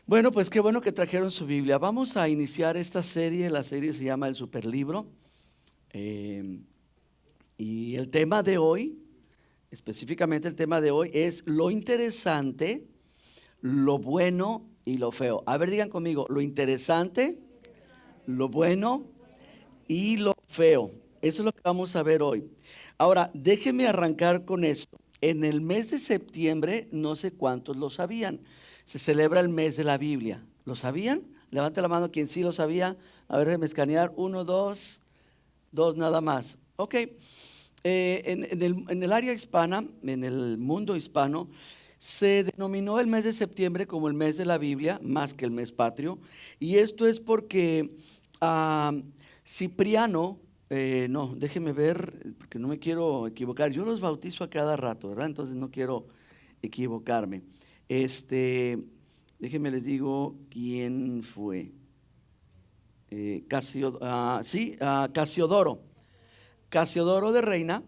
Bueno, pues qué bueno que trajeron su Biblia. Vamos a iniciar esta serie. La serie se llama El Superlibro. Eh, y el tema de hoy, específicamente el tema de hoy, es lo interesante, lo bueno y lo feo. A ver, digan conmigo, lo interesante, lo bueno y lo feo. Eso es lo que vamos a ver hoy. Ahora, déjenme arrancar con esto. En el mes de septiembre, no sé cuántos lo sabían, se celebra el mes de la Biblia. ¿Lo sabían? Levante la mano quien sí lo sabía. A ver, déjenme escanear. Uno, dos, dos nada más. Ok. En el área hispana, en el mundo hispano, se denominó el mes de septiembre como el mes de la Biblia, más que el mes patrio. Y esto es porque ah, Cipriano, no, déjeme ver, porque no me quiero equivocar. Yo los bautizo a cada rato, ¿verdad? Entonces no quiero equivocarme. Este, déjenme les digo quién fue. Casiodoro. Casiodoro de Reina,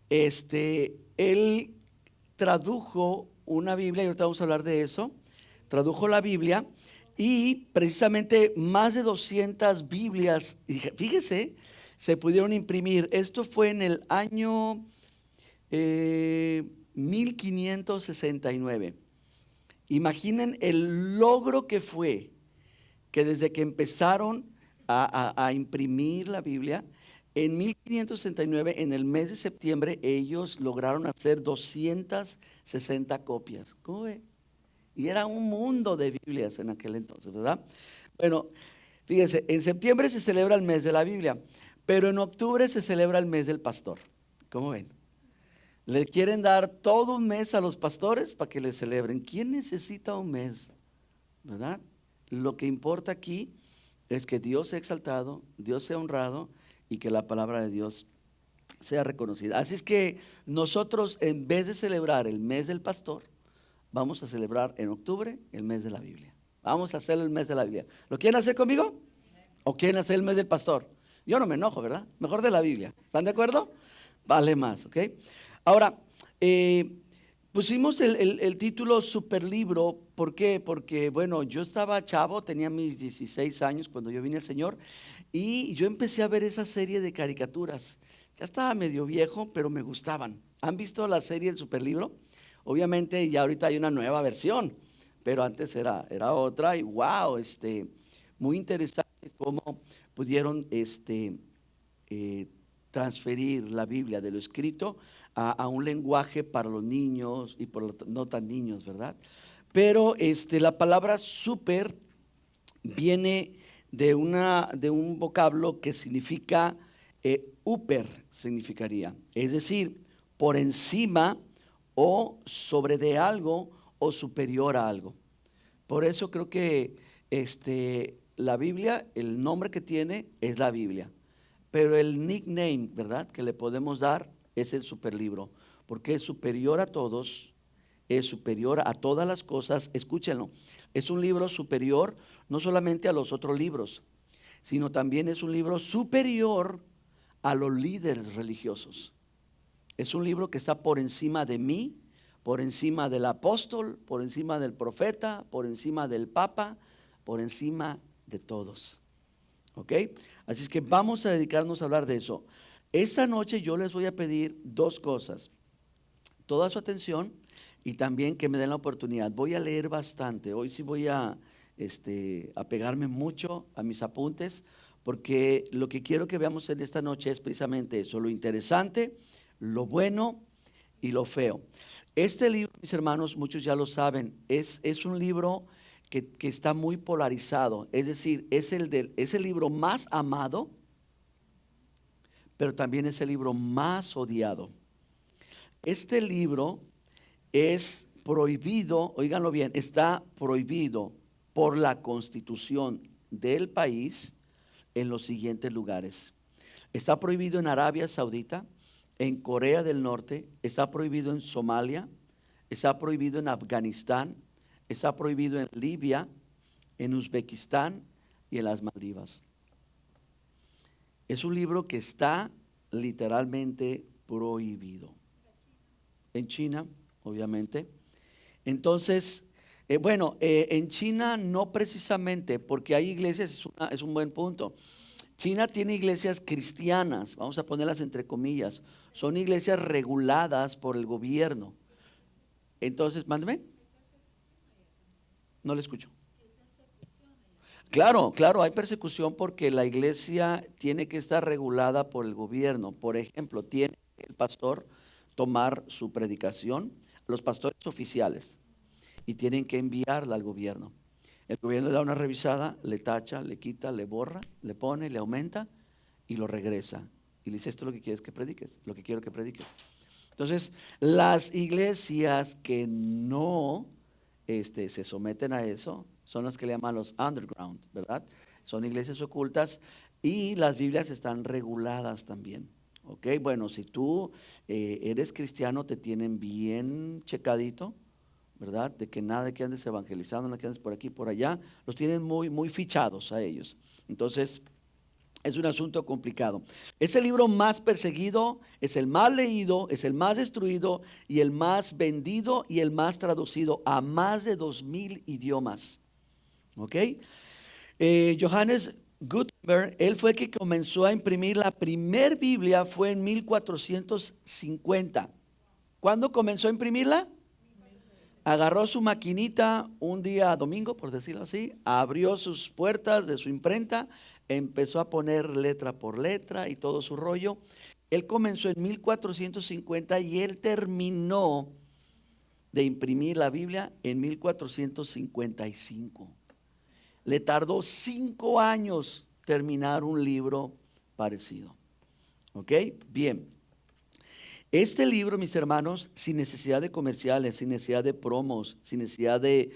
él tradujo una Biblia, y ahorita vamos a hablar de eso, tradujo la Biblia y precisamente más de 200 Biblias, y fíjese, se pudieron imprimir. Esto fue en el año 1569. Imaginen el logro que fue que desde que empezaron a imprimir la Biblia, en 1569, en el mes de septiembre, ellos lograron hacer 260 copias. ¿Cómo ve? Y era un mundo de Biblias en aquel entonces, ¿verdad? Bueno, fíjense, en septiembre se celebra el mes de la Biblia, pero en octubre se celebra el mes del pastor. ¿Cómo ven? Le quieren dar todo un mes a los pastores para que le celebren. ¿Quién necesita un mes? ¿Verdad? Lo que importa aquí es que Dios sea exaltado, Dios sea honrado y que la palabra de Dios sea reconocida. Así es que nosotros, en vez de celebrar el mes del pastor, vamos a celebrar en octubre el mes de la Biblia. Vamos a hacer el mes de la Biblia. ¿Lo quieren hacer conmigo? ¿O quieren hacer el mes del pastor? Yo no me enojo, ¿verdad? Mejor de la Biblia. ¿Están de acuerdo? Vale más, ¿ok? Ahora, pusimos el título Superlibro. ¿Por qué? Porque, bueno, yo estaba chavo, tenía mis 16 años cuando yo vine al Señor y yo empecé a ver esa serie de caricaturas. Ya estaba medio viejo, pero me gustaban. ¿Han visto la serie El Superlibro? Obviamente ya ahorita hay una nueva versión, pero antes era otra y wow, muy interesante cómo pudieron eh, transferir la Biblia de lo escrito a un lenguaje para los niños y por los no tan niños, ¿verdad? Pero la palabra super viene de un vocablo que significa upper, significaría, es decir, por encima o sobre de algo o superior a algo. Por eso creo que la Biblia, el nombre que tiene es la Biblia. Pero el nickname, ¿verdad?, que le podemos dar es el superlibro, porque es superior a todos, es superior a todas las cosas. Escúchenlo, es un libro superior no solamente a los otros libros, sino también es un libro superior a los líderes religiosos. Es un libro que está por encima de mí, por encima del apóstol, por encima del profeta, por encima del papa, por encima de todos. ¿Ok? Así es que vamos a dedicarnos a hablar de eso. Esta noche yo les voy a pedir dos cosas: toda su atención y también que me den la oportunidad. Voy a leer bastante. Hoy sí voy a pegarme mucho a mis apuntes, porque lo que quiero que veamos en esta noche es precisamente eso: lo interesante, lo bueno y lo feo. Este libro, mis hermanos, muchos ya lo saben, es un libro que está muy polarizado. Es decir, es el libro más amado, pero también es el libro más odiado. Este libro es prohibido, oíganlo bien, está prohibido por la Constitución del país en los siguientes lugares. Está prohibido en Arabia Saudita, en Corea del Norte, está prohibido en Somalia, está prohibido en Afganistán, está prohibido en Libia, en Uzbekistán y en las Maldivas. Es un libro que está literalmente prohibido. En China, obviamente. Entonces, Bueno, en China no precisamente, porque hay iglesias, es un buen punto. China tiene iglesias cristianas, vamos a ponerlas entre comillas, son iglesias reguladas por el gobierno. Entonces, mándeme, no le escucho. Claro, claro, hay persecución porque la iglesia tiene que estar regulada por el gobierno. Por ejemplo, tiene el pastor tomar su predicación, los pastores oficiales, y tienen que enviarla al gobierno. El gobierno le da una revisada, le tacha, le quita, le borra, le pone, le aumenta y lo regresa. Y le dice, esto es lo que quieres que prediques, lo que quiero que prediques. Entonces, las iglesias que no se someten a eso son las que le llaman los underground, ¿verdad? Son iglesias ocultas y las Biblias están reguladas también. ¿Ok? Bueno, si tú eres cristiano, te tienen bien checadito, ¿verdad? De que nada de que andes evangelizando, nada que andes por aquí, por allá, los tienen muy, muy fichados a ellos. Entonces, es un asunto complicado. Es el libro más perseguido, es el más leído, es el más destruido y el más vendido y el más traducido a más de 2000 idiomas. ¿Ok? Johannes Gutenberg, él fue el que comenzó a imprimir la primer Biblia, fue en 1450. ¿Cuándo comenzó a imprimirla? Agarró su maquinita un día domingo, por decirlo así, abrió sus puertas de su imprenta, empezó a poner letra por letra y todo su rollo. Él comenzó en 1450 y él terminó de imprimir la Biblia en 1455. Le tardó 5 años terminar un libro parecido. ¿Ok? Bien. Este libro, mis hermanos, sin necesidad de comerciales, sin necesidad de promos, sin necesidad de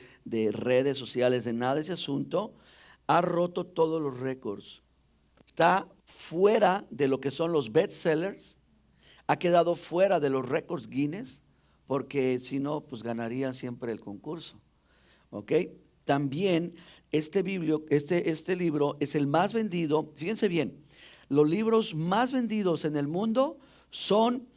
redes sociales, de nada de ese asunto, ha roto todos los récords. Está fuera de lo que son los bestsellers, ha quedado fuera de los récords Guinness, porque si no, pues ganaría siempre el concurso. ¿Ok? También este libro es el más vendido. Fíjense bien, los libros más vendidos en el mundo son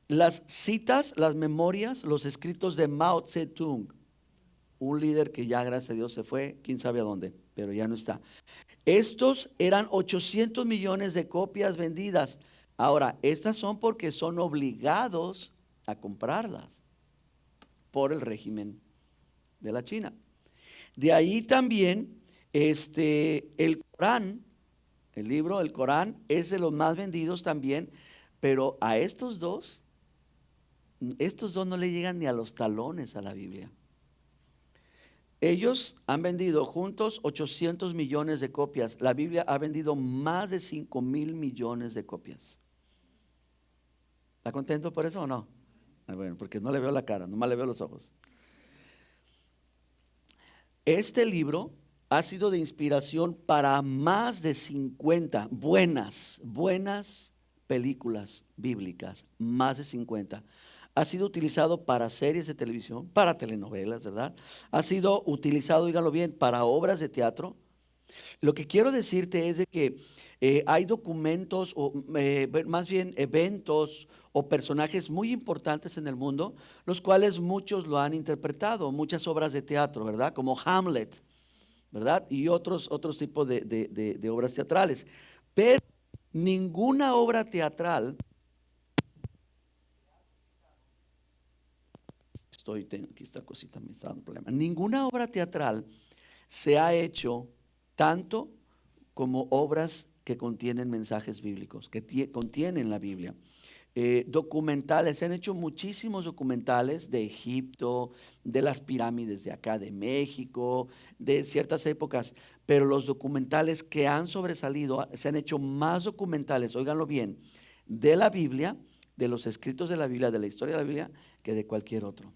las citas, las memorias, los escritos de Mao Zedong, un líder que ya gracias a Dios se fue, quién sabe a dónde, pero ya no está. Estos eran 800 millones de copias vendidas. Ahora, estas son porque son obligados a comprarlas por el régimen de la China. De ahí también el Corán, el libro del Corán es de los más vendidos también, pero a estos dos no le llegan ni a los talones a la Biblia. Ellos han vendido juntos 800 millones de copias. La Biblia ha vendido más de 5,000 millones de copias. ¿Está contento por eso o no? Bueno, porque no le veo la cara, nomás le veo los ojos. Este libro ha sido de inspiración para más de 50 buenas películas bíblicas, más de 50. Ha sido utilizado para series de televisión, para telenovelas, ¿verdad? Ha sido utilizado, díganlo bien, para obras de teatro. Lo que quiero decirte es de que hay documentos o más bien eventos o personajes muy importantes en el mundo, los cuales muchos lo han interpretado, muchas obras de teatro, ¿verdad? Como Hamlet, ¿verdad? Y otros tipos de obras teatrales. Pero ninguna obra teatral, aquí esta cosita me está dando problema, ninguna obra teatral se ha hecho tanto como obras que contienen mensajes bíblicos, que contienen la Biblia. Documentales, se han hecho muchísimos documentales de Egipto, de las pirámides de acá de México, de ciertas épocas, pero los documentales que han sobresalido, se han hecho más documentales, óiganlo bien, de la Biblia, de los escritos de la Biblia, de la historia de la Biblia, que de cualquier otro.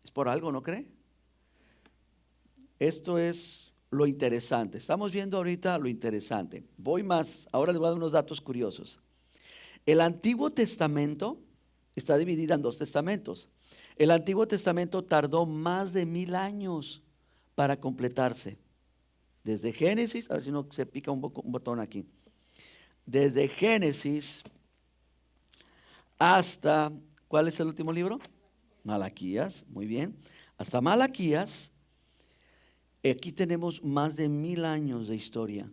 Es por algo, ¿no cree? Esto es lo interesante. Estamos viendo ahorita lo interesante. Voy más, ahora les voy a dar unos datos curiosos. El Antiguo Testamento está dividido en 2 testamentos. El Antiguo Testamento tardó más de 1000 años para completarse. Desde Génesis, a ver si no se pica un botón aquí. Desde Génesis hasta, ¿cuál es el último libro? Malaquías, muy bien. Hasta Malaquías, aquí tenemos más de 1000 años de historia.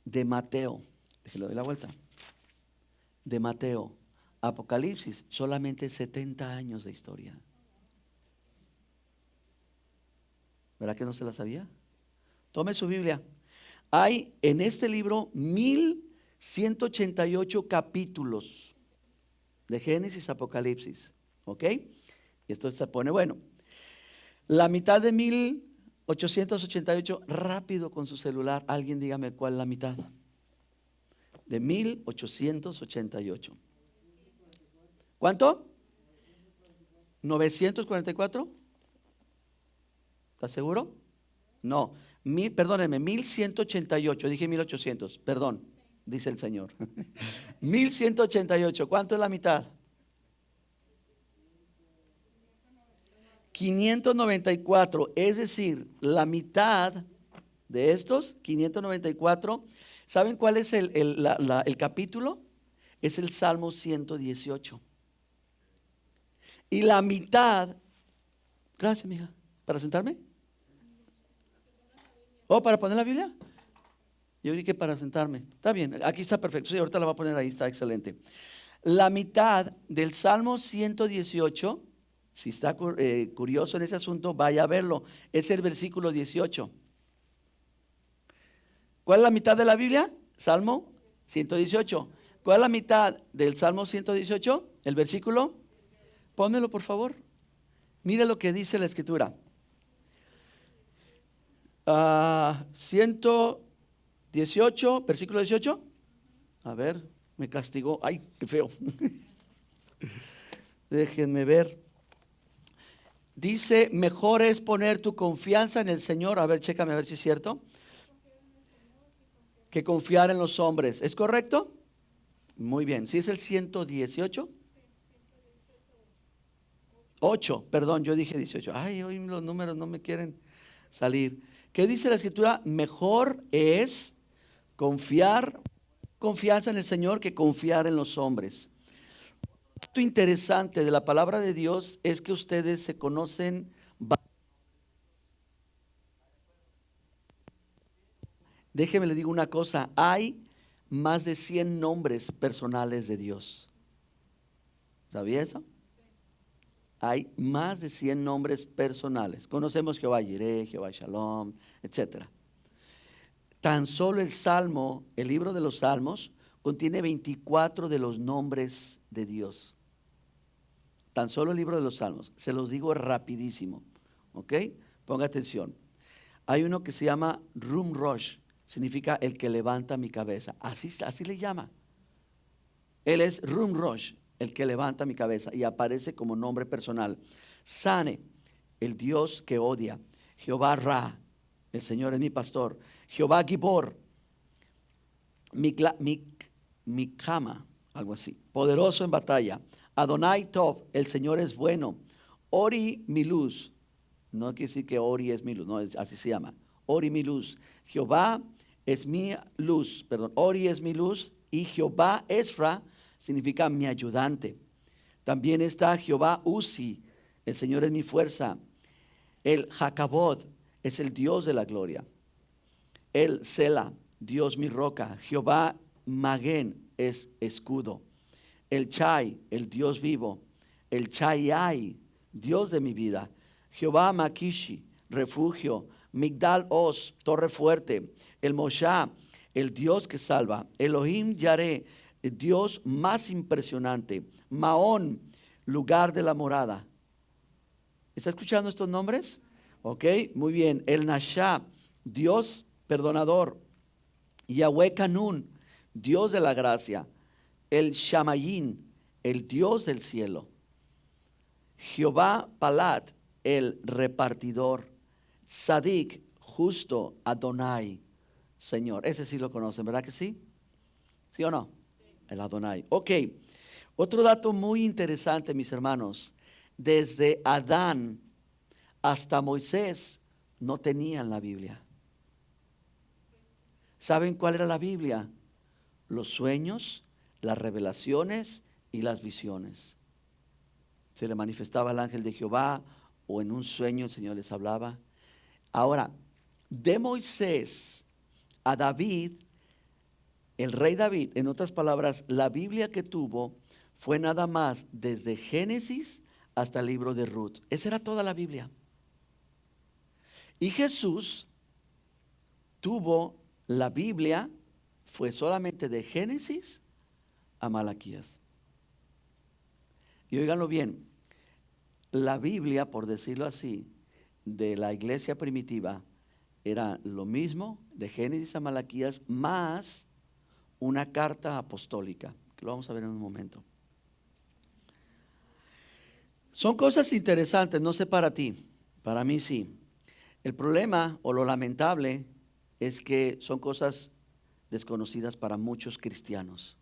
De Mateo, déjale doy la vuelta. De Mateo, Apocalipsis, solamente 70 años de historia. ¿Verdad que no se la sabía? Tome su Biblia. Hay en este libro 1188 capítulos de Génesis, Apocalipsis. ¿Ok? Y esto se pone bueno. La mitad de 1888, rápido con su celular, alguien dígame cuál es la mitad. De 1888. ¿Cuánto? 944. ¿Estás seguro? No, perdónenme, 1188, dije 1800, perdón, dice el Señor. 1188, ¿cuánto es la mitad? 594, es decir, la mitad de estos 594, ¿saben cuál es el capítulo? Es el Salmo 118. Y la mitad, gracias, mija, ¿para sentarme? ¿O para poner la Biblia? Yo dije que para sentarme. Está bien, aquí está perfecto. Sí, ahorita la voy a poner ahí, está excelente. La mitad del Salmo 118, si está curioso en ese asunto, vaya a verlo. Es el versículo 18. ¿Cuál es la mitad de la Biblia? Salmo 118. ¿Cuál es la mitad del Salmo 118? El versículo. Pónmelo, por favor. Mire lo que dice la Escritura. 118, versículo 18. A ver, me castigó. Ay, qué feo. Déjenme ver. Dice, mejor es poner tu confianza en el Señor. A ver, chécame a ver si es cierto. Que confiar en los hombres. ¿Es correcto? Muy bien. ¿Sí es el 118? 8, perdón, yo dije 18. Ay, hoy los números no me quieren salir. ¿Qué dice la Escritura? Mejor es confianza en el Señor que confiar en los hombres. Lo interesante de la palabra de Dios es que ustedes se conocen. Déjeme le digo una cosa, hay más de 100 nombres personales de Dios. ¿Sabía eso? Hay más de 100 nombres personales. Conocemos Jehová Jireh, Jehová Shalom, etcétera. Tan solo el Salmo, el libro de los Salmos, contiene 24 de los nombres de Dios. Tan solo el libro de los Salmos. Se los digo rapidísimo. ¿Ok? Ponga atención. Hay uno que se llama Rum Rosh. Significa el que levanta mi cabeza. Así le llama. Él es Rum Rosh, el que levanta mi cabeza. Y aparece como nombre personal. Sane, el Dios que odia. Jehová Ra, el Señor es mi pastor. Jehová Gibor, Mikama, algo así, poderoso en batalla. Adonai Tov, el Señor es bueno. Ori mi luz, no quiere decir que Ori es mi luz, no, así se llama. Ori mi luz. Jehová es mi luz, perdón, Ori es mi luz. Y Jehová Esra significa mi ayudante. También está Jehová Uzi, el Señor es mi fuerza. El Jacabod es el Dios de la gloria. El Sela, Dios mi roca. Jehová Magén es escudo. El Chai, el Dios vivo. El Chayai, Dios de mi vida. Jehová Makishi, refugio. Migdal Os, torre fuerte. El Mosha, el Dios que salva. Elohim Yareh, el Dios más impresionante. Maón, lugar de la morada. ¿Está escuchando estos nombres? Ok, muy bien. El Nashá, Dios perdonador. Yahweh Canún, Dios de la gracia. El Shamayin, el Dios del cielo. Jehová Palat, el repartidor. Sadik, justo. Adonai, Señor. Ese sí lo conocen, ¿verdad que sí? ¿Sí o no? El Adonai. Ok, otro dato muy interesante, mis hermanos. Desde Adán hasta Moisés no tenían la Biblia. ¿Saben cuál era la Biblia? Los sueños, las revelaciones y las visiones. se le manifestaba el ángel de Jehová, o en un sueño el Señor les hablaba. Ahora, de Moisés a David, el rey David, en otras palabras, la Biblia que tuvo fue nada más desde Génesis hasta el libro de Ruth. Esa era toda la Biblia. Y Jesús tuvo la Biblia, fue solamente de Génesis a Malaquías. Y óiganlo bien, la Biblia, por decirlo así, de la iglesia primitiva, era lo mismo de Génesis a Malaquías, más una carta apostólica, que lo vamos a ver en un momento. Son cosas interesantes, no sé para ti, para mí sí. El problema o lo lamentable es que son cosas desconocidas para muchos cristianos.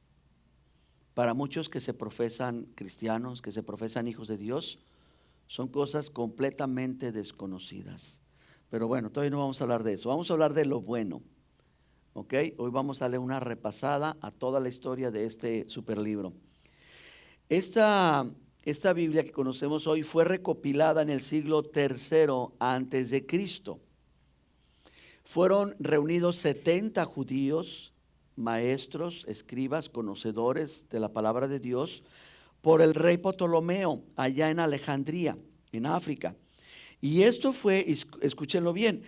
Para muchos que se profesan cristianos, que se profesan hijos de Dios, son cosas completamente desconocidas. Pero bueno, todavía no vamos a hablar de eso. Vamos a hablar de lo bueno. ¿Ok? Hoy vamos a darle una repasada a toda la historia de este superlibro. Esta Biblia que conocemos hoy fue recopilada en el siglo III antes de Cristo. Fueron reunidos 70 judíos, maestros, escribas, conocedores de la palabra de Dios, por el rey Ptolomeo, allá en Alejandría, en África. Y esto fue, escúchenlo bien,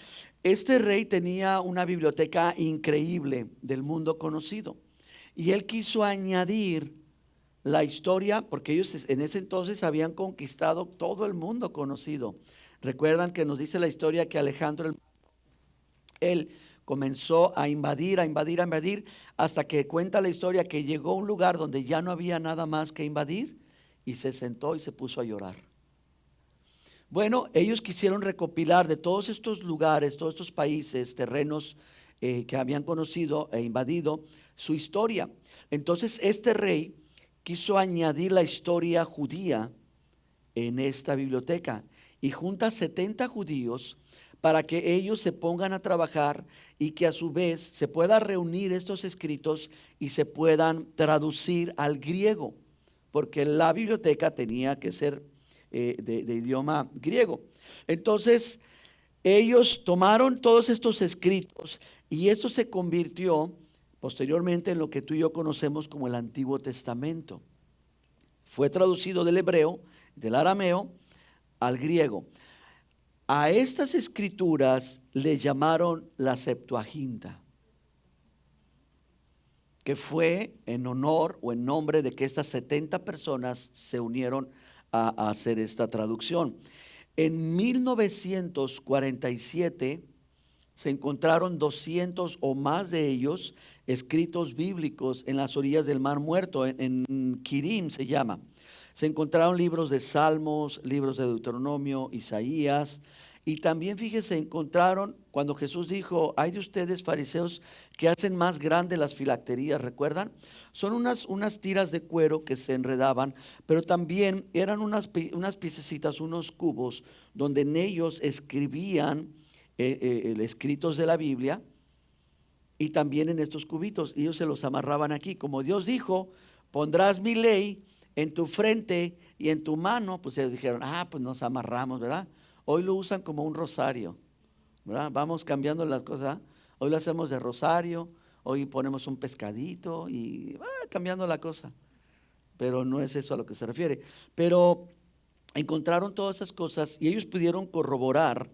este rey tenía una biblioteca increíble del mundo conocido. Y él quiso añadir la historia, porque ellos en ese entonces habían conquistado todo el mundo conocido. Recuerdan que nos dice la historia que Alejandro, él comenzó a invadir, hasta que cuenta la historia que llegó a un lugar donde ya no había nada más que invadir y se sentó y se puso a llorar. Bueno, ellos quisieron recopilar de todos estos lugares, todos estos países, terrenos que habían conocido e invadido, su historia. Entonces este rey quiso añadir la historia judía en esta biblioteca y junta 70 judíos para que ellos se pongan a trabajar y que a su vez se pueda reunir estos escritos y se puedan traducir al griego, porque la biblioteca tenía que ser de idioma griego. Entonces ellos tomaron todos estos escritos y esto se convirtió posteriormente en lo que tú y yo conocemos como el Antiguo Testamento. Fue traducido del hebreo, del arameo, al griego. A estas escrituras le llamaron la Septuaginta, que fue en honor o en nombre de que estas 70 personas se unieron a hacer esta traducción. En 1947 se encontraron 200 o más de ellos escritos bíblicos en las orillas del Mar Muerto, en Quirim se llama. Se encontraron libros de Salmos, libros de Deuteronomio, Isaías, y también fíjense, encontraron cuando Jesús dijo: hay de ustedes fariseos que hacen más grandes las filacterías, ¿recuerdan? Son unas tiras de cuero que se enredaban, pero también eran unas piececitas, unos cubos, donde en ellos escribían escritos de la Biblia, y también en estos cubitos ellos se los amarraban aquí, como Dios dijo: pondrás mi ley en tu frente y en tu mano. Pues ellos dijeron: pues nos amarramos, ¿verdad? Hoy lo usan como un rosario, ¿verdad? Vamos cambiando las cosas. Hoy lo hacemos de rosario, hoy ponemos un pescadito y va cambiando la cosa, pero no es eso a lo que se refiere. Pero encontraron todas esas cosas y ellos pudieron corroborar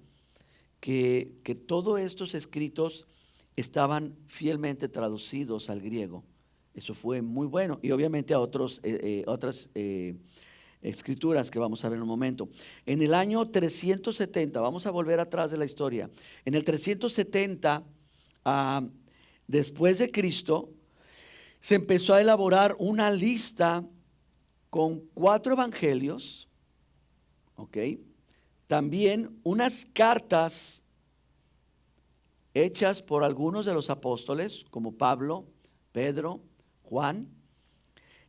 que todos estos escritos estaban fielmente traducidos al griego. Eso fue muy bueno, y obviamente a otras escrituras que vamos a ver en un momento. En el año 370, vamos a volver atrás de la historia. En el 370, después de Cristo, se empezó a elaborar una lista con 4 evangelios, ¿ok? También unas cartas hechas por algunos de los apóstoles, como Pablo, Pedro, Juan.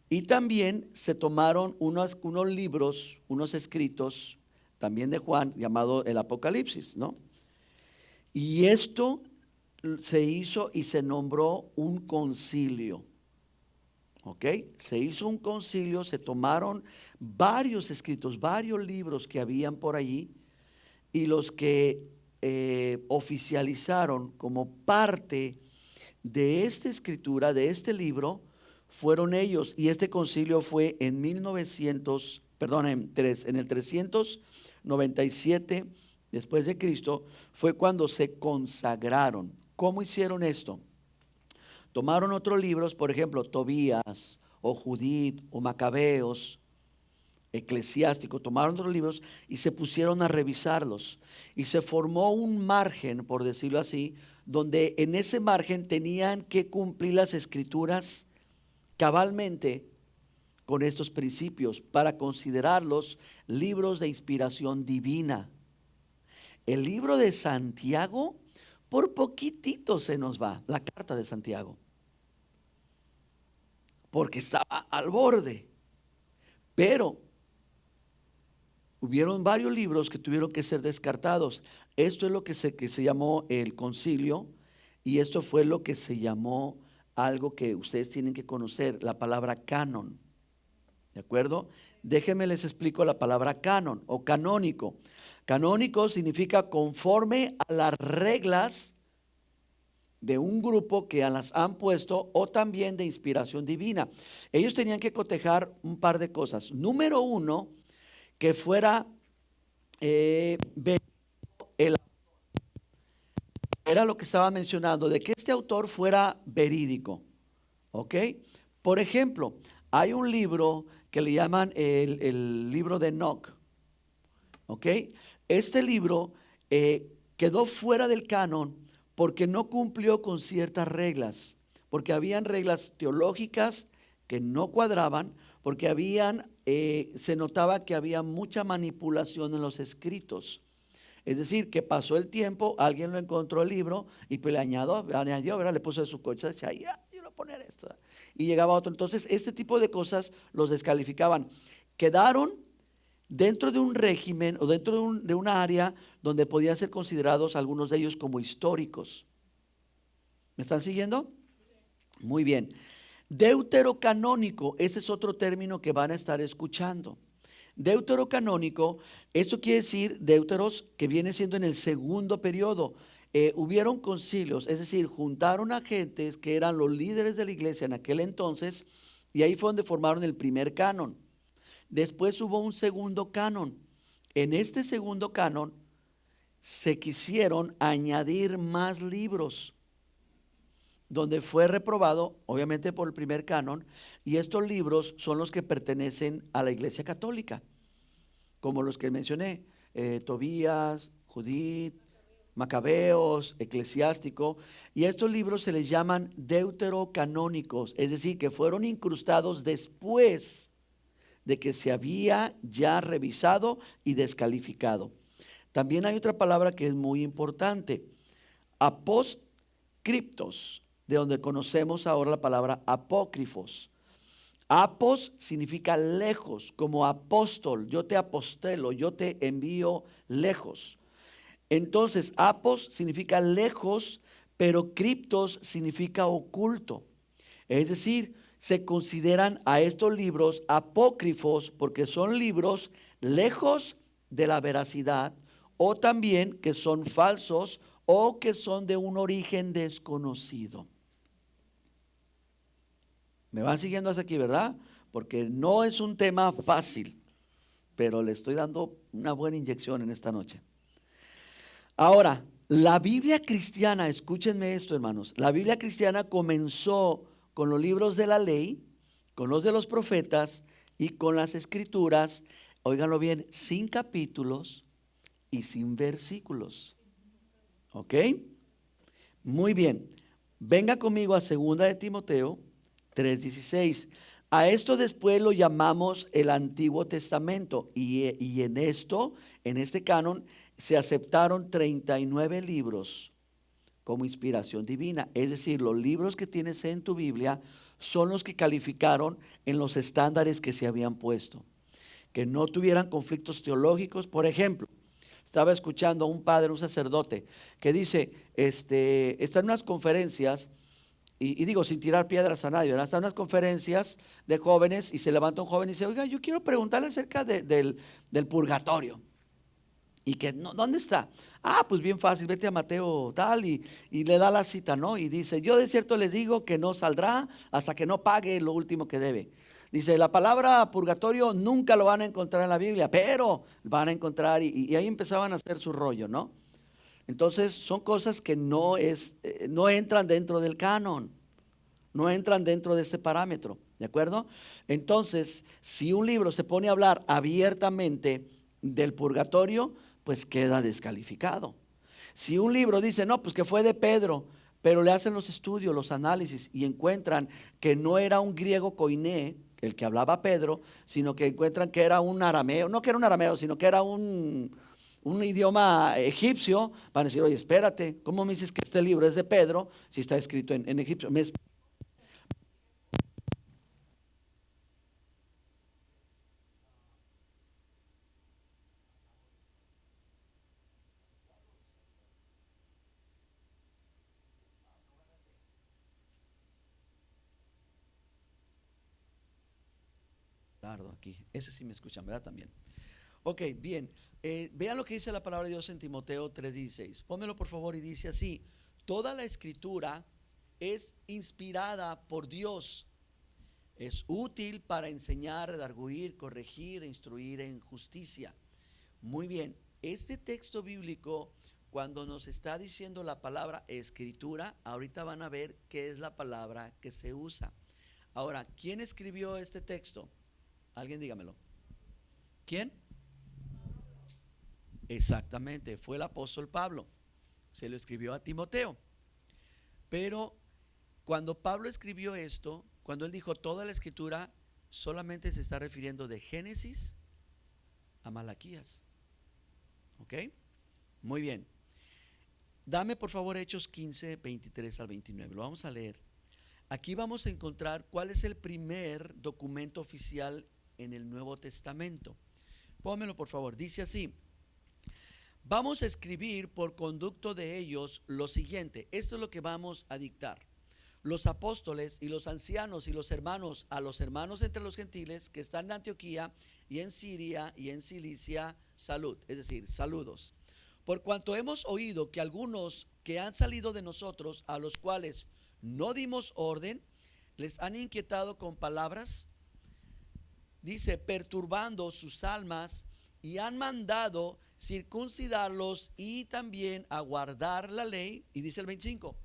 Y también se tomaron unos libros, unos escritos también de Juan, llamado el Apocalipsis, ¿no? Y esto se hizo y se nombró un concilio, ¿ok? Se hizo un concilio, se tomaron varios escritos, varios libros que habían por allí, y los que oficializaron como parte de esta escritura, de este libro, fueron ellos. Y este concilio fue en 1900, perdón, en el 397 después de Cristo, fue cuando se consagraron. ¿Cómo hicieron esto? Tomaron otros libros, por ejemplo, Tobías o Judith o Macabeos, Eclesiástico, tomaron otros libros y se pusieron a revisarlos. Y se formó un margen, por decirlo así, donde en ese margen tenían que cumplir las escrituras cabalmente con estos principios para considerarlos libros de inspiración divina. El libro de Santiago, por poquitito se nos va, la carta de Santiago, porque estaba al borde. Pero hubieron varios libros que tuvieron que ser descartados. Esto es lo que se llamó el concilio, y esto fue lo que se llamó algo que ustedes tienen que conocer, la palabra canon. ¿De acuerdo? Déjenme les explico la palabra canon o canónico. Canónico significa conforme a las reglas de un grupo que las han puesto, o también de inspiración divina. Ellos tenían que cotejar un par de cosas. Número uno, que fuera era lo que estaba mencionando, de que este autor fuera verídico. ¿Ok? Por ejemplo, hay un libro que le llaman el libro de Enoch. ¿Ok? Este libro quedó fuera del canon porque no cumplió con ciertas reglas, porque habían reglas teológicas que no cuadraban, porque se notaba que había mucha manipulación en los escritos. Es decir, que pasó el tiempo, alguien lo encontró el libro y pues le añadió, ¿verdad? Le puso de su coche, ya, yo voy a poner esto. Y llegaba otro. Entonces, este tipo de cosas los descalificaban. Quedaron dentro de un régimen o dentro de una área donde podían ser considerados algunos de ellos como históricos. ¿Me están siguiendo? Muy bien. Deuterocanónico, ese es otro término que van a estar escuchando. Deuterocanónico, esto quiere decir deuteros, que viene siendo en el segundo periodo. Hubieron concilios, es decir, juntaron a gentes que eran los líderes de la iglesia en aquel entonces, y ahí fue donde formaron el primer canon. Después hubo un segundo canon. En este segundo canon se quisieron añadir más libros, donde fue reprobado, obviamente, por el primer canon, y estos libros son los que pertenecen a la Iglesia Católica, como los que mencioné, Tobías, Judith, Macabeos, Eclesiástico, y a estos libros se les llaman deuterocanónicos, es decir, que fueron incrustados después de que se había ya revisado y descalificado. También hay otra palabra que es muy importante, apóscriptos, de donde conocemos ahora la palabra apócrifos. Apos significa lejos, como apóstol, yo te apostelo, yo te envío lejos. Entonces, apos significa lejos, pero criptos significa oculto. Es decir, se consideran a estos libros apócrifos porque son libros lejos de la veracidad, o también que son falsos o que son de un origen desconocido. ¿Me van siguiendo hasta aquí, verdad? Porque no es un tema fácil, pero le estoy dando una buena inyección en esta noche. Ahora, la Biblia cristiana, escúchenme esto, hermanos, la Biblia cristiana comenzó con los libros de la ley, con los de los profetas y con las escrituras, óiganlo bien, sin capítulos y sin versículos. ¿Ok? Muy bien. Venga conmigo a 2 de Timoteo 3:16. A esto después lo llamamos el Antiguo Testamento, y en este canon, se aceptaron 39 libros como inspiración divina. Es decir, los libros que tienes en tu Biblia son los que calificaron en los estándares que se habían puesto, que no tuvieran conflictos teológicos. Por ejemplo, estaba escuchando a un padre, un sacerdote, que dice, está en unas conferencias y digo, sin tirar piedras a nadie, ¿verdad? Están unas conferencias de jóvenes y se levanta un joven y dice, oiga, yo quiero preguntarle acerca del purgatorio. Y que, no, ¿dónde está? Ah, pues bien fácil, vete a Mateo tal y le da la cita, ¿no? Y dice, yo de cierto les digo que no saldrá hasta que no pague lo último que debe. Dice, la palabra purgatorio nunca lo van a encontrar en la Biblia, pero van a encontrar y ahí empezaban a hacer su rollo, ¿no? Entonces son cosas que no entran dentro del canon, no entran dentro de este parámetro, ¿de acuerdo? Entonces, si un libro se pone a hablar abiertamente del purgatorio, pues queda descalificado. Si un libro dice, no, pues que fue de Pedro, pero le hacen los estudios, los análisis y encuentran que no era un griego koiné, el que hablaba Pedro, sino que encuentran que era un arameo, no que era un arameo, sino que era un idioma egipcio, van a decir, oye, espérate, ¿cómo me dices que este libro es de Pedro si está escrito en egipcio? Claro, aquí, ese sí me escuchan, ¿verdad? También. Ok, bien. Vean lo que dice la palabra de Dios en Timoteo 3:16. Pónmelo por favor y dice así: toda la escritura es inspirada por Dios. Es útil para enseñar, redarguir, corregir e instruir en justicia. Muy bien. Este texto bíblico, cuando nos está diciendo la palabra escritura, ahorita van a ver qué es la palabra que se usa. Ahora, ¿quién escribió este texto? Alguien dígamelo. ¿Quién? Exactamente, fue el apóstol Pablo. Se lo escribió a Timoteo. Pero cuando Pablo escribió esto, cuando él dijo toda la escritura, solamente se está refiriendo de Génesis a Malaquías. ¿Ok? Muy bien. Dame por favor Hechos 15, 23 al 29. Lo vamos a leer. Aquí vamos a encontrar cuál es el primer documento oficial en el Nuevo Testamento. Pónmelo por favor. Dice así: vamos a escribir por conducto de ellos lo siguiente. Esto es lo que vamos a dictar. Los apóstoles y los ancianos y los hermanos, a los hermanos entre los gentiles que están en Antioquía y en Siria y en Cilicia, salud, es decir, saludos. Por cuanto hemos oído que algunos que han salido de nosotros, a los cuales no dimos orden, les han inquietado con palabras, dice, perturbando sus almas, y han mandado circuncidarlos y también a guardar la ley. Y dice el 25,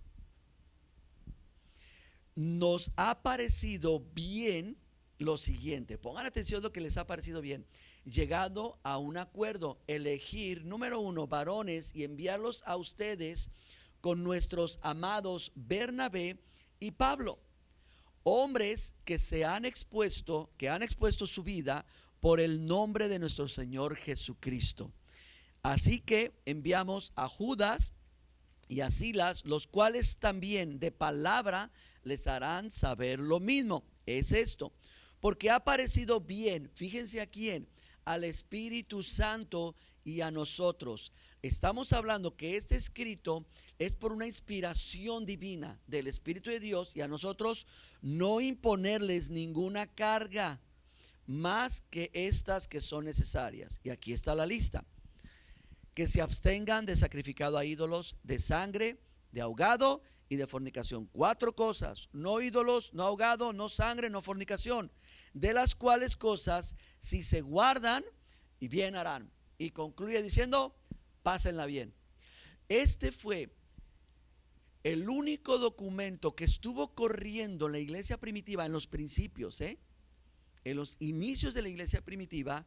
nos ha parecido bien lo siguiente, pongan atención a lo que les ha parecido bien, llegado a un acuerdo, elegir, número uno, varones y enviarlos a ustedes con nuestros amados Bernabé y Pablo, hombres que han expuesto su vida por el nombre de nuestro Señor Jesucristo. Así que enviamos a Judas y a Silas, los cuales también de palabra les harán saber lo mismo. Es esto, porque ha parecido bien, fíjense a quién, al Espíritu Santo y a nosotros. Estamos hablando que este escrito es por una inspiración divina del Espíritu de Dios, y a nosotros no imponerles ninguna carga más que estas que son necesarias. Y aquí está la lista: que se abstengan de sacrificado a ídolos, de sangre, de ahogado y de fornicación. 4 cosas: no ídolos, no ahogado, no sangre, no fornicación, de las cuales cosas, si se guardan, y bien harán. Y concluye diciendo, pásenla bien. Este fue el único documento que estuvo corriendo en la iglesia primitiva en los principios, en los inicios de la iglesia primitiva,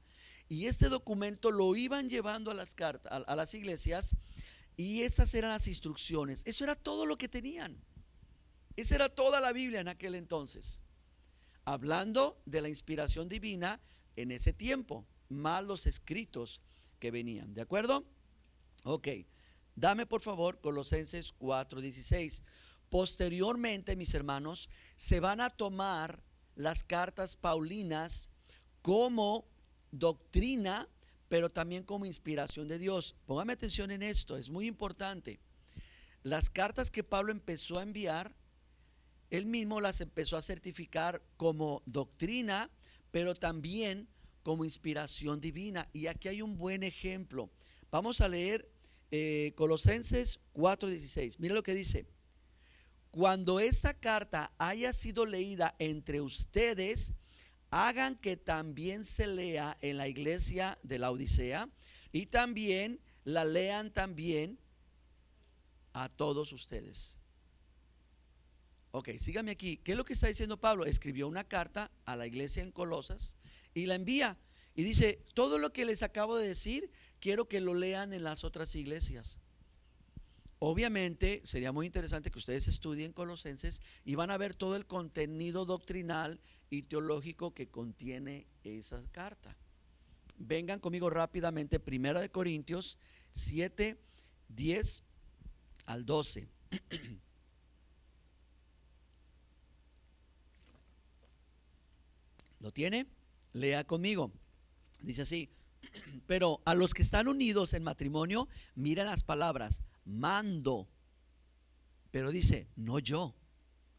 y este documento lo iban llevando a las iglesias, y esas eran las instrucciones. Eso era todo lo que tenían. Esa era toda la Biblia en aquel entonces, hablando de la inspiración divina en ese tiempo, más los escritos que venían. ¿De acuerdo? Ok, dame por favor Colosenses 4:16. Posteriormente, mis hermanos, se van a tomar las cartas paulinas como doctrina, pero también como inspiración de Dios. Póngame atención en esto, es muy importante. Las cartas que Pablo empezó a enviar él mismo las empezó a certificar como doctrina, pero también como inspiración divina. Y aquí hay un buen ejemplo. Vamos a leer Colosenses 4:16. Mira lo que dice: cuando esta carta haya sido leída entre ustedes, hagan que también se lea en la iglesia de la Odisea, y también la lean también a todos ustedes. Ok, sígame aquí. ¿Qué es lo que está diciendo Pablo? Escribió una carta a la iglesia en Colosas y la envía. Y dice, todo lo que les acabo de decir, quiero que lo lean en las otras iglesias. Obviamente sería muy interesante que ustedes estudien Colosenses y van a ver todo el contenido doctrinal y teológico que contiene esa carta. Vengan conmigo rápidamente, 1 Corintios 7, 10 al 12. ¿Lo tiene? Lea conmigo. Dice así: pero a los que están unidos en matrimonio, miren las palabras, mando. Pero dice, no yo,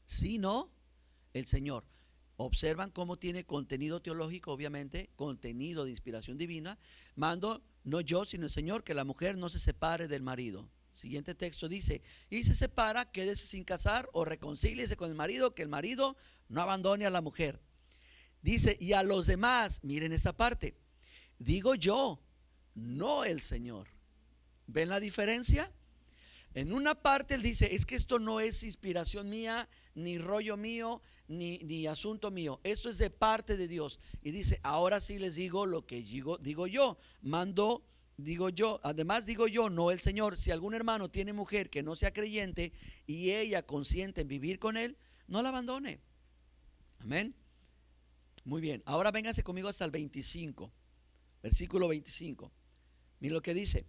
sino el Señor. Observan cómo tiene contenido teológico, obviamente, contenido de inspiración divina. Mando, no yo, sino el Señor, que la mujer no se separe del marido. Siguiente texto dice, y se separa, quédese sin casar o reconcíliese con el marido, que el marido no abandone a la mujer. Dice, y a los demás, miren esta parte, digo yo, no el Señor. ¿Ven la diferencia? En una parte él dice, es que esto no es inspiración mía, ni rollo mío, ni asunto mío. Esto es de parte de Dios. Y dice, ahora sí les digo lo que digo yo. Digo yo, además digo yo, no el Señor. Si algún hermano tiene mujer que no sea creyente y ella consiente en vivir con él, no la abandone. Amén. Muy bien, ahora véngase conmigo hasta el 25, versículo 25. Miren lo que dice.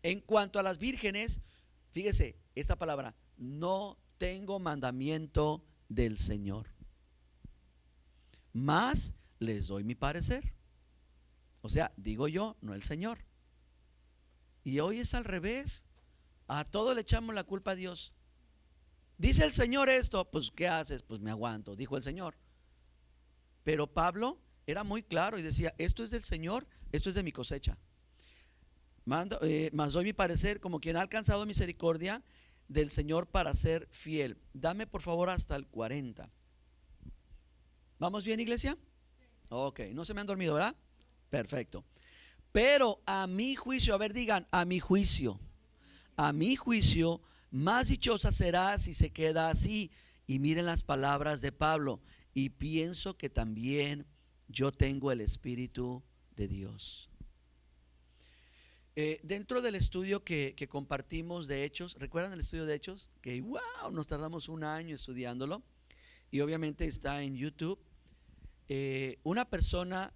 En cuanto a las vírgenes, fíjese esta palabra, no tengo mandamiento del Señor, mas les doy mi parecer. O sea, digo yo, no el Señor. Y hoy es al revés. A todo le echamos la culpa a Dios. Dice el Señor esto, pues ¿qué haces? Pues me aguanto, dijo el Señor. Pero Pablo era muy claro y decía, esto es del Señor, esto es de mi cosecha. Mas doy mi parecer como quien ha alcanzado misericordia del Señor para ser fiel. Dame por favor hasta el 40. ¿Vamos bien, iglesia? Ok, no se me han dormido, ¿verdad? Perfecto. Pero a mi juicio, a ver, digan, a mi juicio, más dichosa será si se queda así. Y miren las palabras de Pablo. Y pienso que también yo tengo el Espíritu de Dios. Dentro del estudio que compartimos de Hechos, ¿recuerdan el estudio de Hechos? Que wow, nos tardamos un año estudiándolo. Y obviamente está en YouTube. Una persona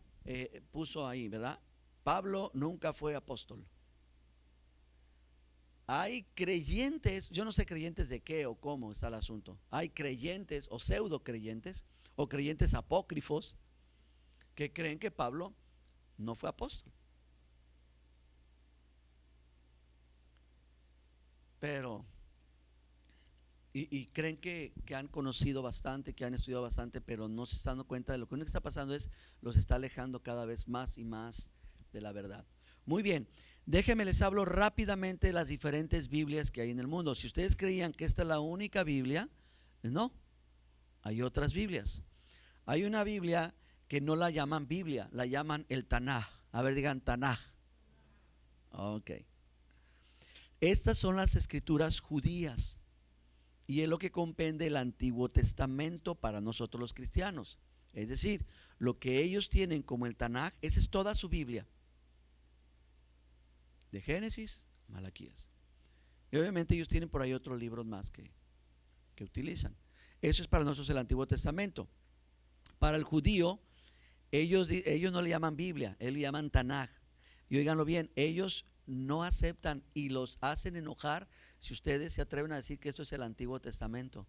puso ahí, ¿verdad? Pablo nunca fue apóstol. Hay creyentes, yo no sé creyentes de qué o cómo está el asunto. Hay creyentes o pseudo creyentes o creyentes apócrifos que creen que Pablo no fue apóstol. Pero, y creen que han conocido bastante, que han estudiado bastante, pero no se están dando cuenta de lo que único que está pasando es los está alejando cada vez más y más de la verdad. Muy bien, déjenme les hablo rápidamente de las diferentes Biblias que hay en el mundo. Si ustedes creían que esta es la única Biblia, no, hay otras Biblias. Hay una Biblia que no la llaman Biblia, la llaman el Tanaj. A ver, digan Tanaj. Ok. Estas son las escrituras judías y es lo que comprende el Antiguo Testamento para nosotros los cristianos. Es decir, lo que ellos tienen como el Tanaj, esa es toda su Biblia. De Génesis, Malaquías. Y obviamente ellos tienen por ahí otros libros más que utilizan. Eso es para nosotros el Antiguo Testamento. Para el judío, ellos no le llaman Biblia, ellos le llaman Tanaj. Y óiganlo bien, ellos no aceptan y los hacen enojar si ustedes se atreven a decir que esto es el Antiguo Testamento.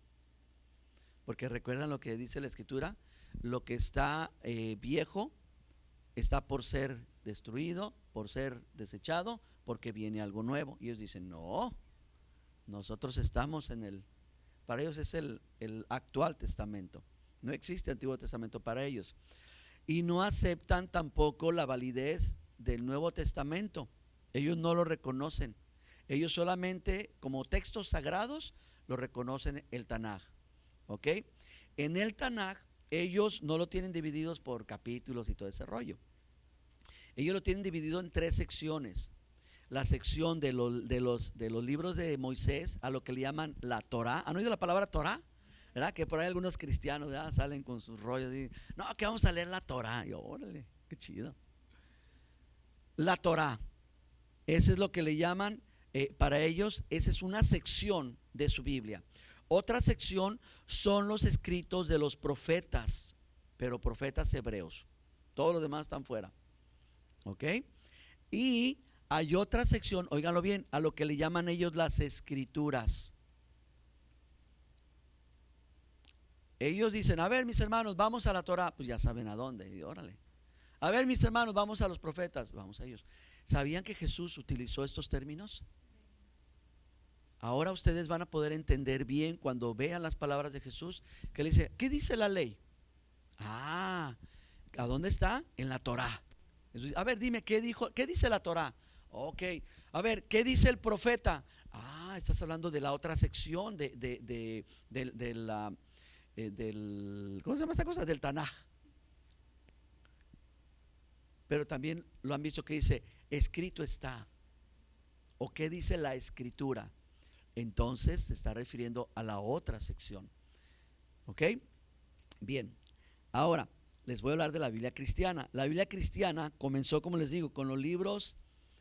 Porque recuerdan lo que dice la Escritura, lo que está viejo está por ser destruido, por ser desechado, porque viene algo nuevo. Y ellos dicen, no, nosotros estamos en el Para ellos es el actual testamento. No existe Antiguo Testamento para ellos. Y no aceptan tampoco la validez del Nuevo Testamento. Ellos no lo reconocen. Ellos solamente como textos sagrados lo reconocen el Tanaj. ¿Ok? En el Tanaj ellos no lo tienen divididos por capítulos y todo ese rollo. Ellos lo tienen dividido en 3 secciones. La sección de los libros de Moisés, a lo que le llaman la Torá. ¿Han oído la palabra Torá? ¿Verdad? Que por ahí algunos cristianos salen con sus rollos y no, que vamos a leer la Torá. Y yo, órale, qué chido. La Torá, ese es lo que le llaman, para ellos, esa es una sección de su Biblia. Otra sección son los escritos de los profetas, pero profetas hebreos. Todos los demás están fuera. ¿Ok? Y hay otra sección, óiganlo bien, a lo que le llaman ellos las escrituras. Ellos dicen, a ver mis hermanos, vamos a la Torá. Pues ya saben a dónde, y órale. A ver mis hermanos, vamos a los profetas. Vamos a ellos. ¿Sabían que Jesús utilizó estos términos? Ahora ustedes van a poder entender bien cuando vean las palabras de Jesús, que le dice, ¿qué dice la ley? ¿A dónde está? En la Torá. A ver, dime, ¿qué dice la Torá? Ok, a ver, ¿qué dice el profeta? Estás hablando de la otra sección del ¿cómo se llama esta cosa? Del Tanaj. Pero también lo han visto que dice, escrito está. ¿O qué dice la escritura? Entonces se está refiriendo a la otra sección. ¿Ok? Bien, ahora les voy a hablar de la Biblia cristiana. La Biblia cristiana comenzó, como les digo, con los libros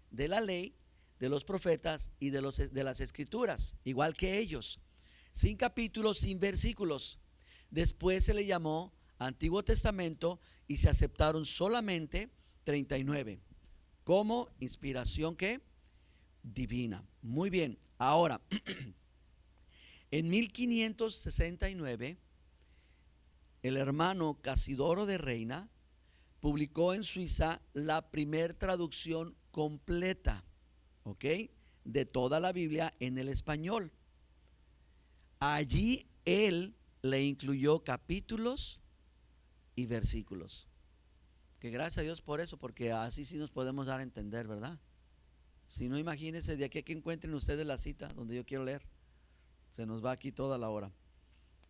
de la ley, de los profetas y de las escrituras, igual que ellos, sin capítulos, sin versículos. Después se le llamó Antiguo Testamento y se aceptaron solamente 39 como inspiración ¿qué? Divina. Muy bien, ahora en 1569 el hermano Casidoro de Reina publicó en Suiza la primer traducción completa, ¿ok?, de toda la Biblia en el español. Allí él le incluyó capítulos y versículos. Que gracias a Dios por eso, porque así sí nos podemos dar a entender, ¿verdad? Si no, imagínense de aquí a que encuentren ustedes la cita donde yo quiero leer. Se nos va aquí toda la hora.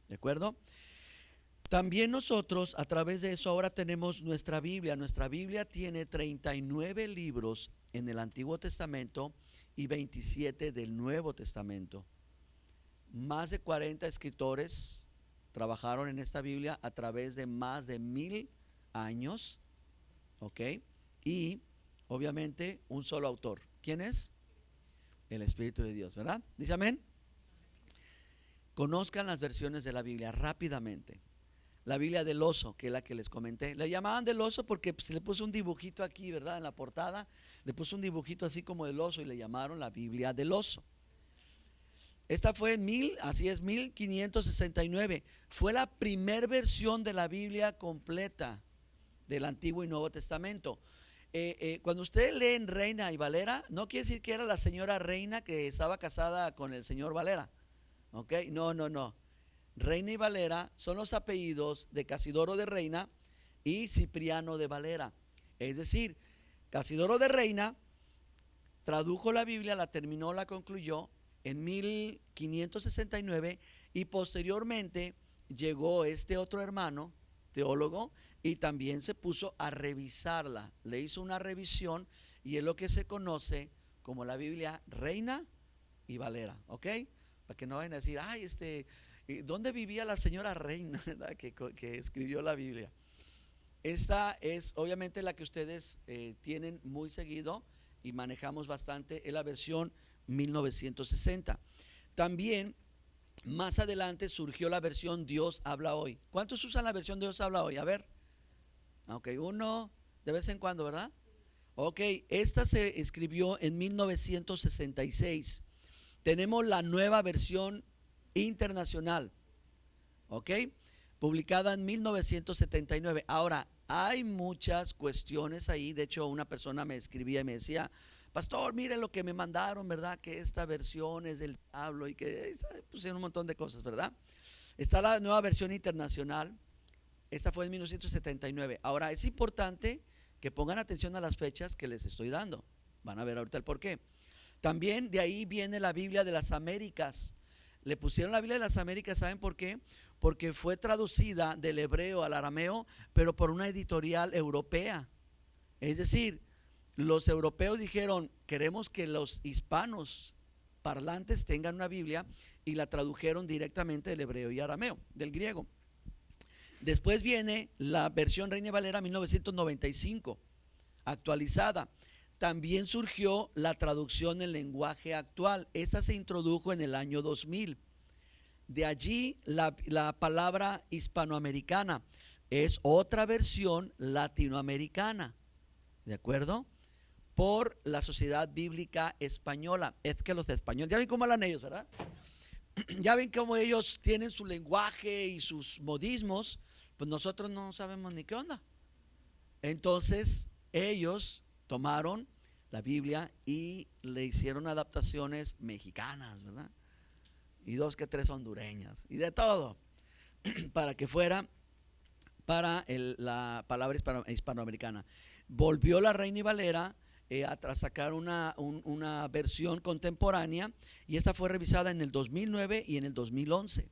¿De acuerdo? También nosotros a través de eso ahora tenemos nuestra Biblia. Nuestra Biblia tiene 39 libros en el Antiguo Testamento y 27 del Nuevo Testamento. Más de 40 escritores trabajaron en esta Biblia a través de más de 1000 años, ¿ok? Y obviamente un solo autor. ¿Quién es? El Espíritu de Dios, ¿verdad? Dice amén. Conozcan las versiones de la Biblia rápidamente. La Biblia del oso, que es la que les comenté, le llamaban del oso porque se le puso un dibujito aquí, ¿verdad? En la portada le puso un dibujito así como del oso y le llamaron la Biblia del oso. Esta fue en 1569. Fue la primer versión de la Biblia completa del Antiguo y Nuevo Testamento. Cuando ustedes leen Reina y Valera, no quiere decir que era la señora Reina que estaba casada con el señor Valera. ¿Ok? No. Reina y Valera son los apellidos de Casidoro de Reina y Cipriano de Valera. Es decir, Casidoro de Reina tradujo la Biblia, la terminó, la concluyó en 1569 y posteriormente llegó este otro hermano teólogo y también se puso a revisarla. Le hizo una revisión y es lo que se conoce como la Biblia Reina y Valera. ¿Ok? Para que no vayan a decir, ¿dónde vivía la señora Reina que escribió la Biblia? Esta es obviamente la que ustedes tienen muy seguido y manejamos bastante, es la versión 1960. También más adelante surgió la versión Dios habla hoy. ¿Cuántos usan la versión Dios habla hoy? A ver. Ok, uno de vez en cuando, ¿verdad? Ok, esta se escribió en 1966. Tenemos la nueva versión internacional, ¿ok?, publicada en 1979. Ahora, hay muchas cuestiones ahí. De hecho, una persona me escribía y me decía, pastor, mire lo que me mandaron, ¿verdad? Que esta versión es del diablo y que pusieron un montón de cosas, ¿verdad? Está la nueva versión internacional. Esta fue en 1979. Ahora es importante que pongan atención a las fechas que les estoy dando. Van a ver ahorita el porqué. También de ahí viene la Biblia de las Américas. Le pusieron la Biblia de las Américas, ¿saben por qué? Porque fue traducida del hebreo al arameo, pero por una editorial europea. Es decir, los europeos dijeron, queremos que los hispanos parlantes tengan una Biblia, y la tradujeron directamente del hebreo y arameo, del griego. Después viene la versión Reina Valera 1995, actualizada. También surgió la traducción en lenguaje actual. Esta se introdujo en el año 2000. De allí la palabra hispanoamericana es otra versión latinoamericana, ¿de acuerdo? Por la Sociedad Bíblica Española. Es que los españoles, ya ven cómo hablan ellos, ¿verdad? Ya ven cómo ellos tienen su lenguaje y sus modismos, pues nosotros no sabemos ni qué onda. Entonces ellos tomaron la Biblia y le hicieron adaptaciones mexicanas, ¿verdad? Y 2 que 3 hondureñas y de todo, para que fuera para la palabra hispanoamericana. Volvió la Reina Valera a sacar una versión contemporánea, y esta fue revisada en el 2009 y en el 2011.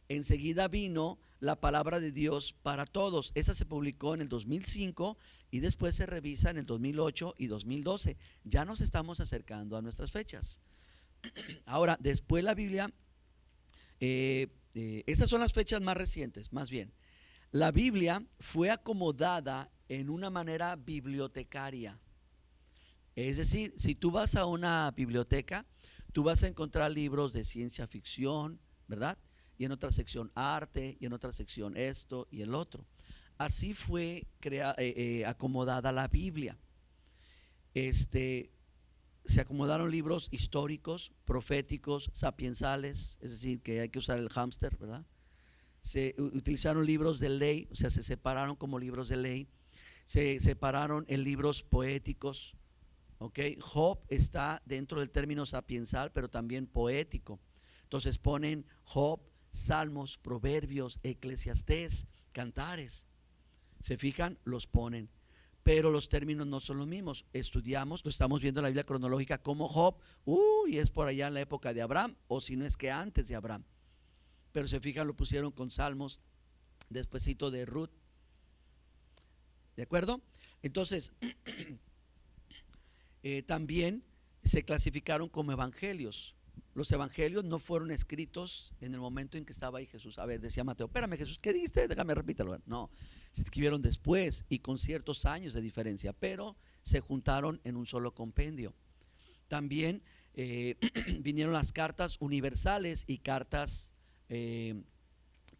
Enseguida vino la palabra de Dios para todos. Esa se publicó en el 2005 y después se revisa en el 2008 y 2012. Ya nos estamos acercando a nuestras fechas. Ahora, después la Biblia, estas son las fechas más recientes, más bien. La Biblia fue acomodada en una manera bibliotecaria. Es decir, si tú vas a una biblioteca, tú vas a encontrar libros de ciencia ficción, ¿verdad? Y en otra sección arte, y en otra sección esto y el otro. Así fue acomodada la Biblia. Se acomodaron libros históricos, proféticos, sapiensales, es decir, que hay que usar el hámster, ¿verdad? Se utilizaron libros de ley, o sea, se separaron como libros de ley. Se separaron en libros poéticos. ¿Ok? Job está dentro del término sapiensal, pero también poético. Entonces ponen Job, Salmos, Proverbios, Eclesiastés, Cantares. ¿Se fijan? Los ponen. Pero los términos no son los mismos. Estudiamos, lo estamos viendo en la Biblia cronológica como Job, y es por allá en la época de Abraham, o si no es que antes de Abraham. Pero se fijan, lo pusieron con Salmos, despuesito de Ruth. ¿De acuerdo? Entonces, también se clasificaron como evangelios. Los evangelios no fueron escritos en el momento en que estaba ahí Jesús. A ver, decía Mateo, espérame Jesús, ¿qué dijiste? Déjame repítelo. No, se escribieron después y con ciertos años de diferencia, pero se juntaron en un solo compendio. También vinieron las cartas universales y cartas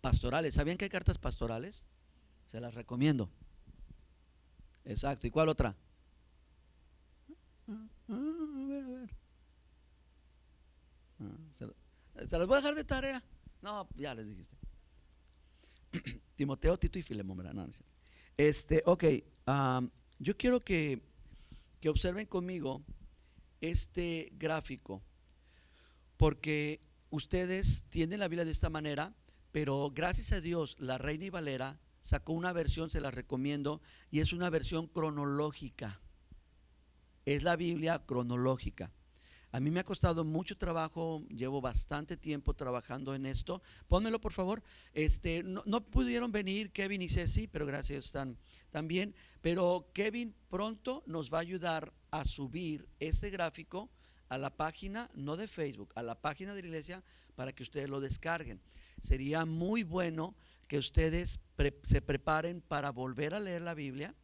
pastorales. ¿Sabían que hay cartas pastorales? Se las recomiendo. Exacto. ¿Y cuál otra? A ver. ¿Se las voy a dejar de tarea? No, ya les dijiste. Timoteo, Tito y Filemón, ¿verdad? No, ok. Yo quiero que observen conmigo este gráfico, porque ustedes tienen la Biblia de esta manera, pero gracias a Dios la Reina Valera sacó una versión, se la recomiendo, y es una versión cronológica. Es la Biblia cronológica. A mí me ha costado mucho trabajo, llevo bastante tiempo trabajando en esto. Pónmelo por favor. No pudieron venir Kevin y Ceci, pero gracias están también. Pero Kevin pronto nos va a ayudar a subir este gráfico a la página, no de Facebook, a la página de la iglesia, para que ustedes lo descarguen. Sería muy bueno que ustedes se preparen para volver a leer la Biblia,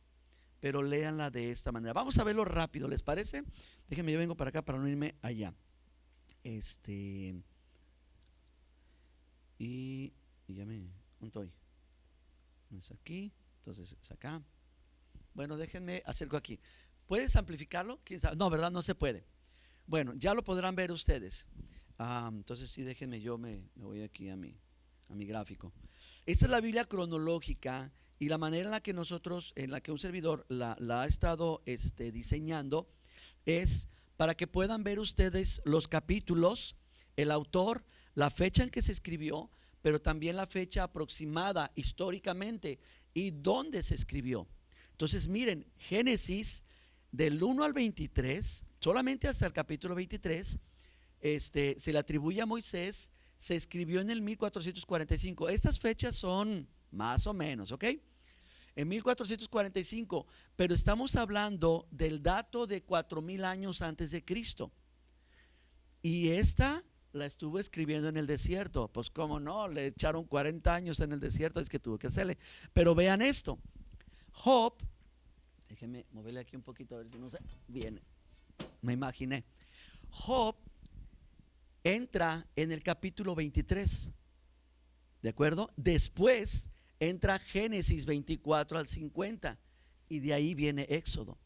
pero léanla de esta manera. Vamos a verlo rápido, ¿les parece? Déjenme, yo vengo para acá para no irme allá. Y ya ¿dónde estoy? Es aquí, entonces es acá. Bueno, déjenme acerco aquí. ¿Puedes amplificarlo? No, ¿verdad? No se puede. Bueno, ya lo podrán ver ustedes. Entonces sí, déjenme, yo me voy aquí a mi gráfico. Esta es la Biblia cronológica, y la manera en la que nosotros, en la que un servidor la ha estado diseñando, es para que puedan ver ustedes los capítulos, el autor, la fecha en que se escribió, pero también la fecha aproximada históricamente y dónde se escribió. Entonces miren, Génesis del 1 al 23, solamente hasta el capítulo 23, se le atribuye a Moisés, se escribió en el 1445. Estas fechas son más o menos, ¿ok? En 1445, pero estamos hablando del dato de 4000 años antes de Cristo. Y esta la estuvo escribiendo en el desierto. Pues cómo no, le echaron 40 años en el desierto, es que tuvo que hacerle. Pero vean esto, Job, déjenme moverle aquí un poquito a ver si no sé, bien, me imaginé. Job entra en el capítulo 23, ¿de acuerdo? Después entra Génesis 24 al 50 y de ahí viene Éxodo.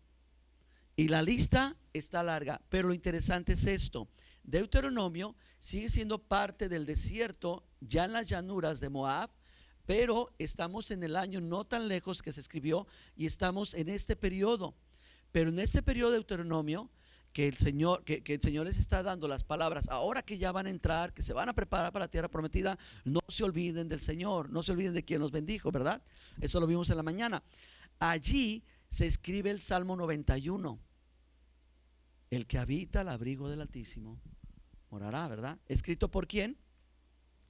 Y la lista está larga, pero lo interesante es esto: Deuteronomio sigue siendo parte del desierto, ya en las llanuras de Moab, pero estamos en el año no tan lejos que se escribió y estamos en este periodo. Pero en este periodo de Deuteronomio, que el Señor les está dando las palabras, ahora que ya van a entrar, que se van a preparar para la tierra prometida, no se olviden del Señor, no se olviden de quien nos bendijo, ¿verdad? Eso lo vimos en la mañana. Allí se escribe el Salmo 91. El que habita al abrigo del Altísimo morará, ¿verdad? ¿Escrito por quién?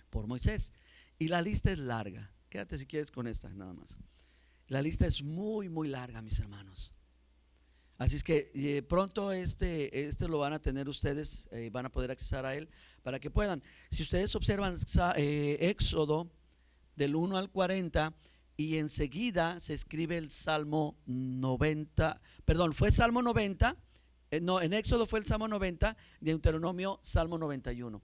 Por Moisés. Y la lista es larga. Quédate si quieres con esta nada más. La lista es muy, muy larga, mis hermanos. Así es que pronto este lo van a tener ustedes, van a poder acceder a él para que puedan. Si ustedes observan Éxodo del 1 al 40 y enseguida se escribe el Salmo 90, perdón, fue Salmo 90, no, en Éxodo fue el Salmo 90, de Deuteronomio Salmo 91.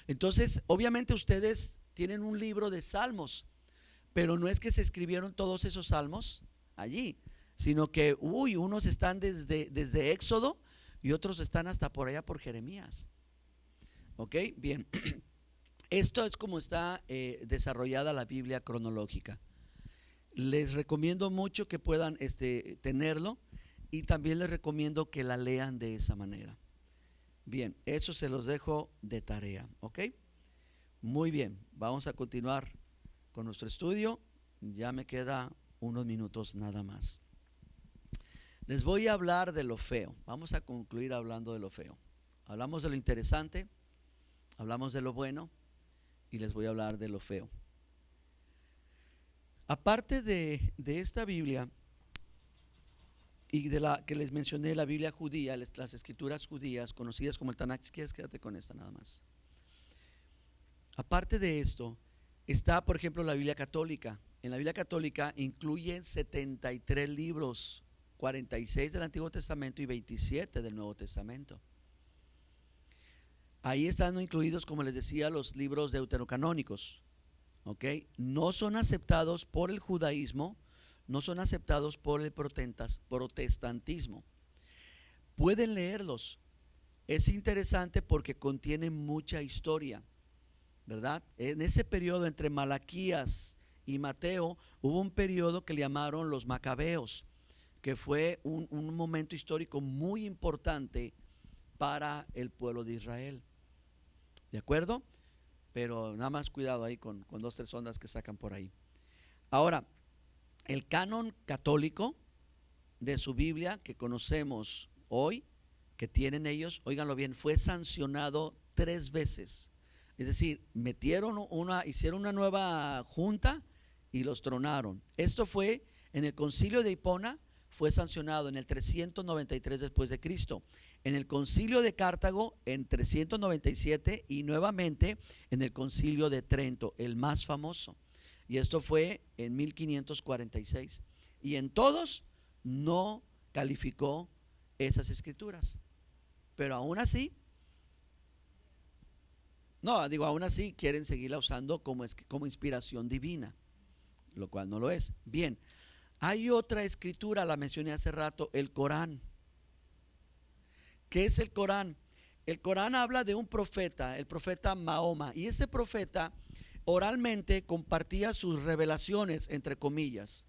Entonces, obviamente ustedes tienen un libro de salmos, pero no es que se escribieron todos esos salmos allí, sino que unos están desde Éxodo y otros están hasta por allá por Jeremías. Ok, bien. Esto es como está desarrollada la Biblia cronológica. Les recomiendo mucho que puedan tenerlo, y también les recomiendo que la lean de esa manera. Bien, eso se los dejo de tarea, ¿ok? Muy bien, vamos a continuar con nuestro estudio. Ya me queda unos minutos nada más. Les voy a hablar de lo feo. Vamos a concluir hablando de lo feo. Hablamos de lo interesante, hablamos de lo bueno y les voy a hablar de lo feo. Aparte de esta Biblia y de la que les mencioné, la Biblia judía, las escrituras judías conocidas como el Tanakh, si quieres quédate con esta nada más. Aparte de esto está, por ejemplo, la Biblia católica. En la Biblia católica incluye 73 libros, 46 del Antiguo Testamento y 27 del Nuevo Testamento. Ahí están incluidos, como les decía, los libros deuterocanónicos. ¿Ok? No son aceptados por el judaísmo, no son aceptados por el protestantismo. Pueden leerlos. Es interesante porque contienen mucha historia, ¿verdad? En ese periodo entre Malaquías y Mateo hubo un periodo que le llamaron los Macabeos, que fue un momento histórico muy importante para el pueblo de Israel. ¿De acuerdo? Pero nada más cuidado ahí con 2 o 3 ondas que sacan por ahí. Ahora, el canon católico de su Biblia que conocemos hoy, que tienen ellos, óiganlo bien, fue sancionado 3 veces. Es decir, hicieron una nueva junta y los tronaron. Esto fue en el Concilio de Hipona, fue sancionado en el 393 después de Cristo, en el Concilio de Cartago en 397 y nuevamente en el Concilio de Trento, el más famoso. Y esto fue en 1546. Y en todos no calificó esas escrituras. Pero aún así, aún así quieren seguirla usando como inspiración divina, lo cual no lo es. Bien, hay otra escritura, la mencioné hace rato, el Corán. ¿Qué es el Corán? El Corán habla de un profeta, el profeta Mahoma, y este profeta oralmente compartía sus revelaciones, entre comillas,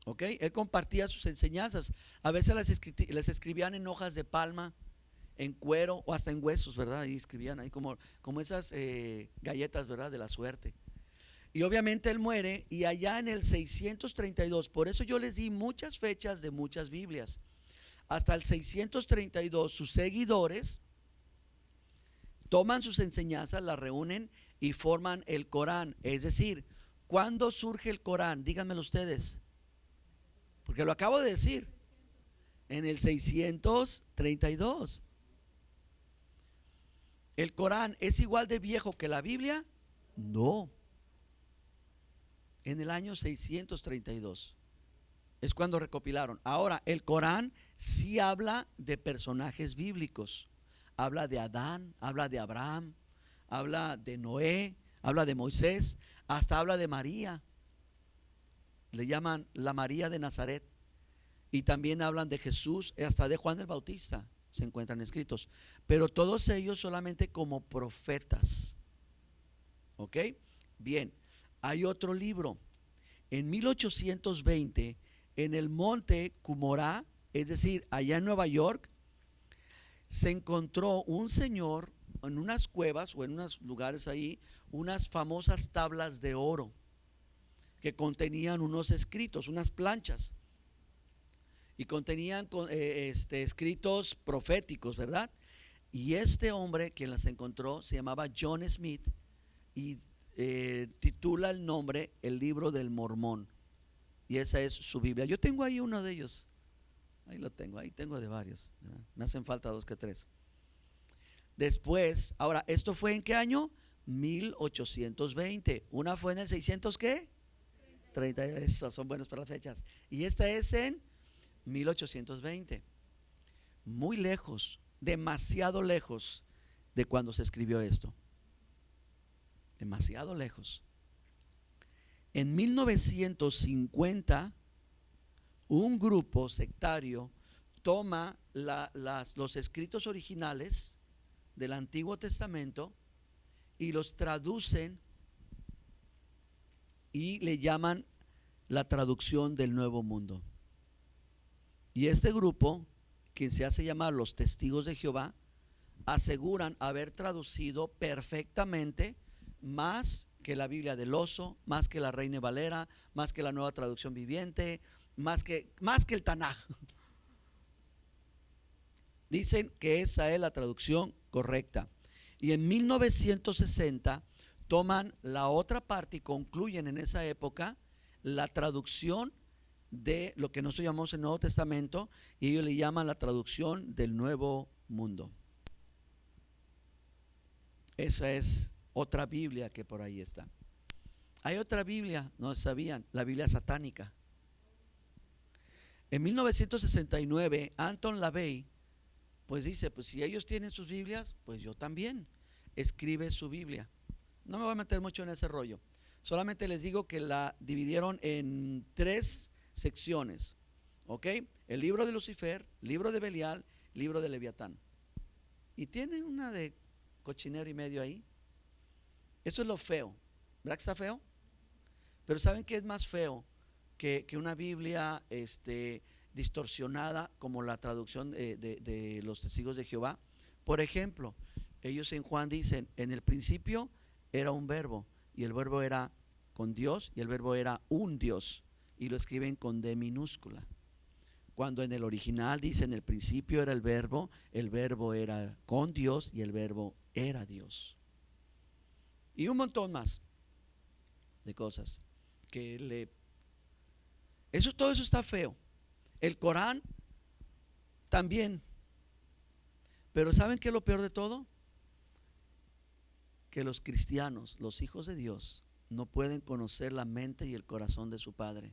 ¿Ok? Él compartía sus enseñanzas. A veces las escribían en hojas de palma, en cuero o hasta en huesos, ¿verdad? Y escribían ahí como esas galletas, ¿verdad? De la suerte. Y obviamente él muere y allá en el 632, por eso yo les di muchas fechas de muchas Biblias. Hasta el 632 sus seguidores toman sus enseñanzas, las reúnen y forman el Corán. Es decir, ¿cuándo surge el Corán? Díganmelo ustedes, porque lo acabo de decir, en el 632. ¿El Corán es igual de viejo que la Biblia? No. En el año 632 es cuando recopilaron. Ahora, el Corán sí habla de personajes bíblicos. Habla de Adán, habla de Abraham, habla de Noé, habla de Moisés, hasta habla de María. Le llaman la María de Nazaret. Y también hablan de Jesús, hasta de Juan el Bautista se encuentran escritos. Pero todos ellos solamente como profetas. ¿Ok? Bien, hay otro libro. En 1820, en el monte Cumorá, es decir, allá en Nueva York, se encontró un señor en unas cuevas o en unos lugares ahí, unas famosas tablas de oro que contenían unos escritos, unas planchas, y contenían escritos proféticos, ¿verdad? Y este hombre quien las encontró se llamaba John Smith y titula el nombre El Libro del Mormón, y esa es su Biblia. Yo tengo ahí uno de ellos, ahí lo tengo, ahí tengo de varios, ¿verdad? Me hacen falta 2 que 3. Después, ahora, ¿esto fue en qué año? 1820. Una fue en el 600, ¿qué? 30. Esos son buenos para las fechas. Y esta es en 1820. Muy lejos, demasiado lejos de cuando se escribió esto. Demasiado lejos. En 1950, un grupo sectario toma los escritos originales del Antiguo Testamento y los traducen y le llaman la traducción del Nuevo Mundo. Y este grupo, quien se hace llamar los Testigos de Jehová, aseguran haber traducido perfectamente más que la Biblia del Oso, más que la Reina Valera, más que la Nueva Traducción Viviente, más que el Tanaj. Dicen que esa es la traducción correcta. Y en 1960 toman la otra parte y concluyen en esa época la traducción de lo que nosotros llamamos el Nuevo Testamento, y ellos le llaman la traducción del Nuevo Mundo. Esa es otra Biblia que por ahí está. Hay otra Biblia, no sabían, la Biblia satánica. En 1969, Anton LaVey pues dice, pues si ellos tienen sus Biblias, pues yo también. Escribe su Biblia. No me voy a meter mucho en ese rollo. Solamente les digo que la dividieron en 3 secciones. ¿Ok? El libro de Lucifer, libro de Belial, libro de Leviatán. Y tiene una de cochinero y medio ahí. Eso es lo feo. ¿Verdad que está feo? Pero ¿saben qué es más feo que una Biblia distorsionada como la traducción de los Testigos de Jehová? Por ejemplo, ellos en Juan dicen, en el principio era un verbo, y el verbo era con Dios, y el verbo era un Dios, y lo escriben con D minúscula. Cuando en el original dice, en el principio era el verbo era con Dios, y el verbo era Dios. Y un montón más de cosas que todo eso está feo. El Corán también. Pero ¿saben qué es lo peor de todo? Que los cristianos, los hijos de Dios, no pueden conocer la mente y el corazón de su Padre,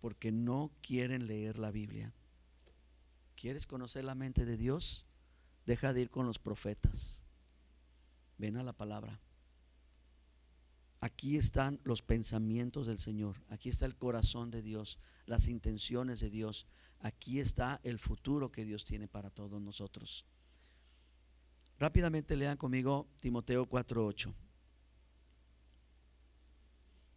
porque no quieren leer la Biblia. ¿Quieres conocer la mente de Dios? Deja de ir con los profetas. Ven a la palabra. Aquí están los pensamientos del Señor, aquí está el corazón de Dios, las intenciones de Dios, aquí está el futuro que Dios tiene para todos nosotros. Rápidamente lean conmigo Timoteo 4:8.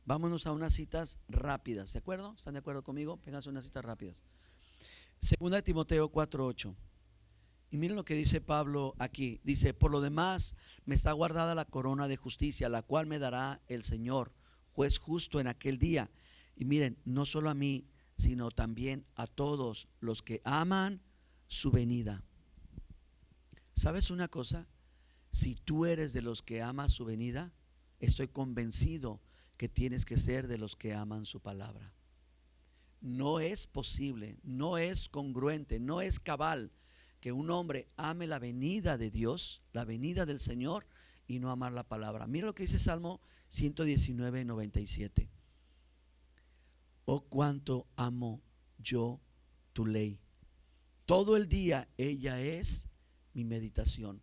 Vámonos a unas citas rápidas, ¿de acuerdo? ¿Están de acuerdo conmigo? Vénganse unas citas rápidas. Segunda de Timoteo 4:8. Y miren lo que dice Pablo aquí. Dice: por lo demás, me está guardada la corona de justicia, la cual me dará el Señor, juez justo en aquel día. Y miren, no solo a mí, sino también a todos los que aman su venida. ¿Sabes una cosa? Si tú eres de los que aman su venida, estoy convencido que tienes que ser de los que aman su palabra. No es posible, no es congruente, no es cabal que un hombre ame la venida de Dios, la venida del Señor, y no amar la palabra. Mira lo que dice Salmo 119:97. Oh, cuánto amo yo tu ley. Todo el día ella es mi meditación.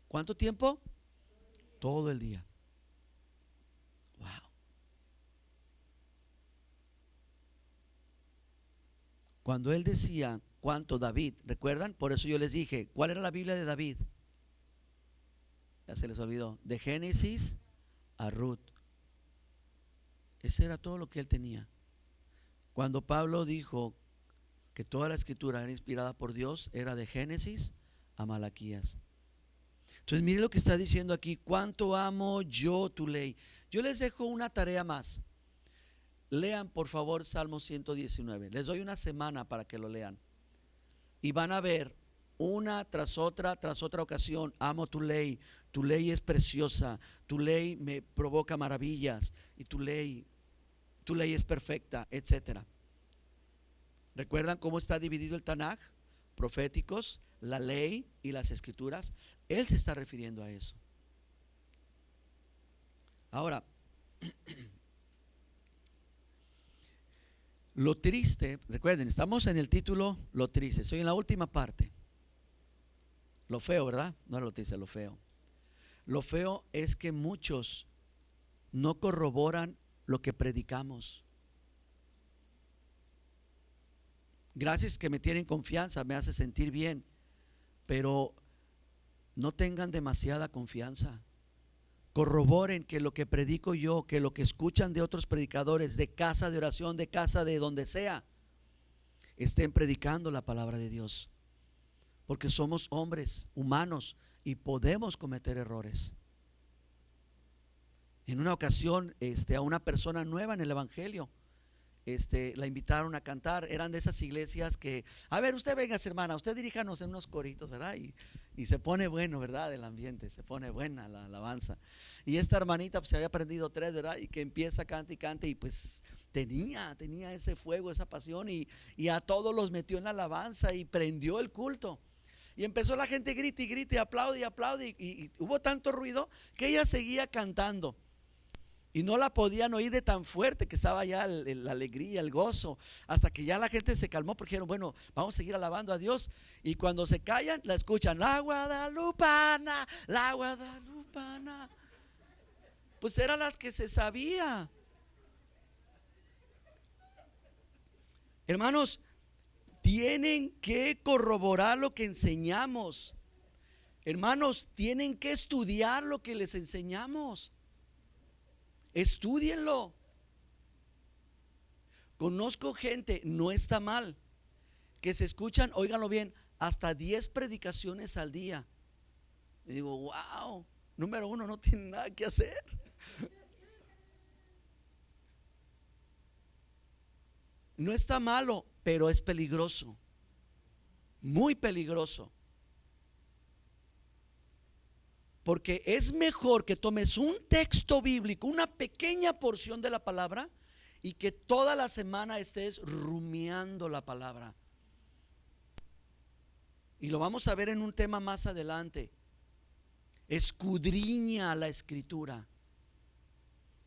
¿Cuánto tiempo? Todo el día. Wow. Cuando él decía cuánto David, ¿recuerdan? Por eso yo les dije, ¿cuál era la Biblia de David? Ya se les olvidó. De Génesis a Ruth. Ese era todo lo que él tenía. Cuando Pablo dijo que toda la escritura era inspirada por Dios, era de Génesis a Malaquías. Entonces mire lo que está diciendo aquí: cuánto amo yo tu ley. Yo les dejo una tarea más. Lean por favor Salmo 119. Les doy una semana para que lo lean. Y van a ver una tras otra ocasión: amo tu ley es preciosa, tu ley me provoca maravillas, y tu ley es perfecta, etcétera. ¿Recuerdan cómo está dividido el Tanaj? Proféticos, la ley y las escrituras. Él se está refiriendo a eso. Ahora, lo triste, recuerden, estamos en el título lo triste, estoy en la última parte. Lo feo, ¿verdad? No es lo triste, lo feo. Lo feo es que muchos no corroboran lo que predicamos. Gracias que me tienen confianza, me hace sentir bien, pero no tengan demasiada confianza. Corroboren que lo que predico yo, que lo que escuchan de otros predicadores, de casa de oración, de casa de donde sea, estén predicando la palabra de Dios. Porque somos hombres humanos y podemos cometer errores. En una ocasión, a una persona nueva en el evangelio, la invitaron a cantar. Eran de esas iglesias que, a ver, usted venga, hermana, usted diríjanos en unos coritos, ¿verdad? Y se pone bueno, ¿verdad? El ambiente, se pone buena la alabanza. Y esta hermanita pues se había aprendido 3, ¿verdad? Y que empieza a cantar y cante, y pues tenía ese fuego, esa pasión, y a todos los metió en la alabanza y prendió el culto. Y empezó la gente grite y grite, aplaude y aplaude, y hubo tanto ruido que ella seguía cantando. Y no la podían oír de tan fuerte que estaba ya la alegría, el gozo, hasta que ya la gente se calmó, porque dijeron, bueno, vamos a seguir alabando a Dios. Y cuando se callan, la escuchan: la guadalupana, la guadalupana. Pues eran las que se sabía. Hermanos, tienen que corroborar lo que enseñamos. Hermanos, tienen que estudiar lo que les enseñamos. Estúdienlo. Conozco gente, no está mal, que se escuchan, óiganlo bien, hasta 10 predicaciones al día. Y digo, wow, número uno, no tienen nada que hacer. No está malo, pero es peligroso, muy peligroso. Porque es mejor que tomes un texto bíblico, una pequeña porción de la palabra, y que toda la semana estés rumiando la palabra. Y lo vamos a ver en un tema más adelante. Escudriña la escritura.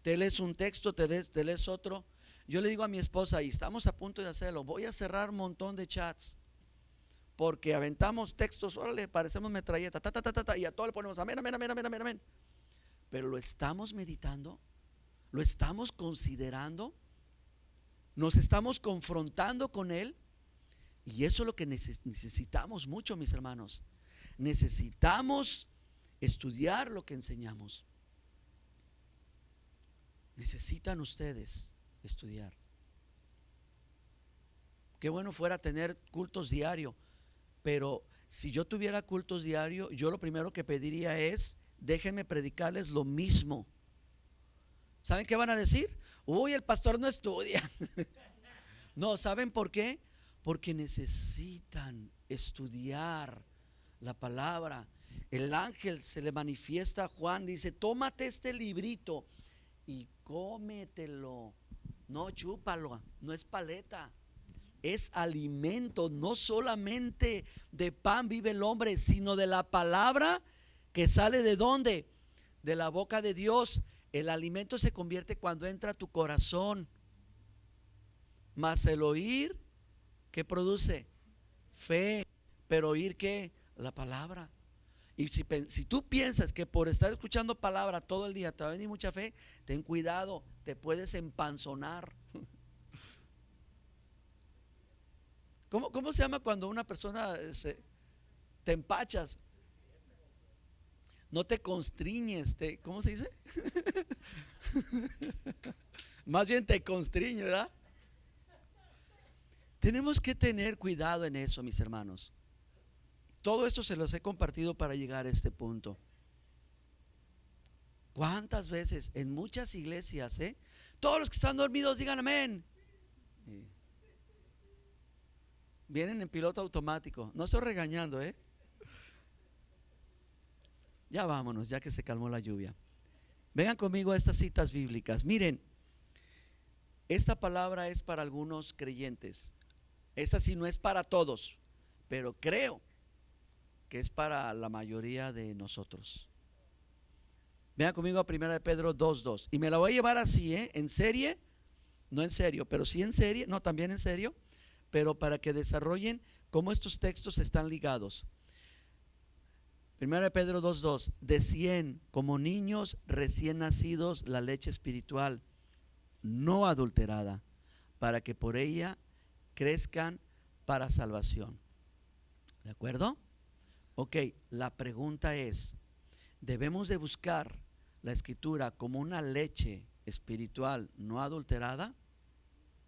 Te lees un texto, te lees otro. Yo le digo a mi esposa, y estamos a punto de hacerlo, voy a cerrar un montón de chats, porque aventamos textos, órale, parecemos metralleta, y a todo le ponemos amén, amén, amén, amén, amén, amén. Pero lo estamos meditando, lo estamos considerando, nos estamos confrontando con él. Y eso es lo que necesitamos mucho, mis hermanos. Necesitamos estudiar lo que enseñamos. Necesitan ustedes estudiar. Qué bueno fuera tener cultos diarios, pero si yo tuviera cultos diarios, yo lo primero que pediría es: déjenme predicarles lo mismo. ¿Saben qué van a decir? Uy, el pastor no estudia. No, ¿saben por qué? Porque necesitan estudiar la palabra. El ángel se le manifiesta a Juan, dice: tómate este librito y cómetelo. No, chúpalo, no es paleta, es alimento. No solamente de pan vive el hombre, sino de la palabra que sale ¿de dónde? De la boca de Dios. El alimento se convierte cuando entra a tu corazón. Mas el oír, ¿qué produce? Fe. Pero oír, ¿qué? La palabra. Y si tú piensas que por estar escuchando palabra todo el día te va a venir mucha fe, ten cuidado, te puedes empanzonar. ¿Cómo se llama cuando una persona te empachas? No te constriñes, ¿cómo se dice? Más bien te constriñe, ¿verdad? Tenemos que tener cuidado en eso, mis hermanos. Todo esto se los he compartido para llegar a este punto. ¿Cuántas veces en muchas iglesias, todos los que están dormidos digan amén? Vienen en piloto automático. No estoy regañando, Ya vámonos, ya que se calmó la lluvia. Vengan conmigo a estas citas bíblicas. Miren, esta palabra es para algunos creyentes. Esta sí no es para todos, pero creo que es para la mayoría de nosotros. Vean conmigo a 1 Pedro 2:2. Y me la voy a llevar así, en serie, no en serio, pero sí en serie, no, también en serio, pero para que desarrollen cómo estos textos están ligados. 1 Pedro 2:2. Decían como niños recién nacidos la leche espiritual, no adulterada, para que por ella crezcan para salvación. ¿De acuerdo? Ok, la pregunta es: ¿debemos de buscar la escritura como una leche espiritual no adulterada?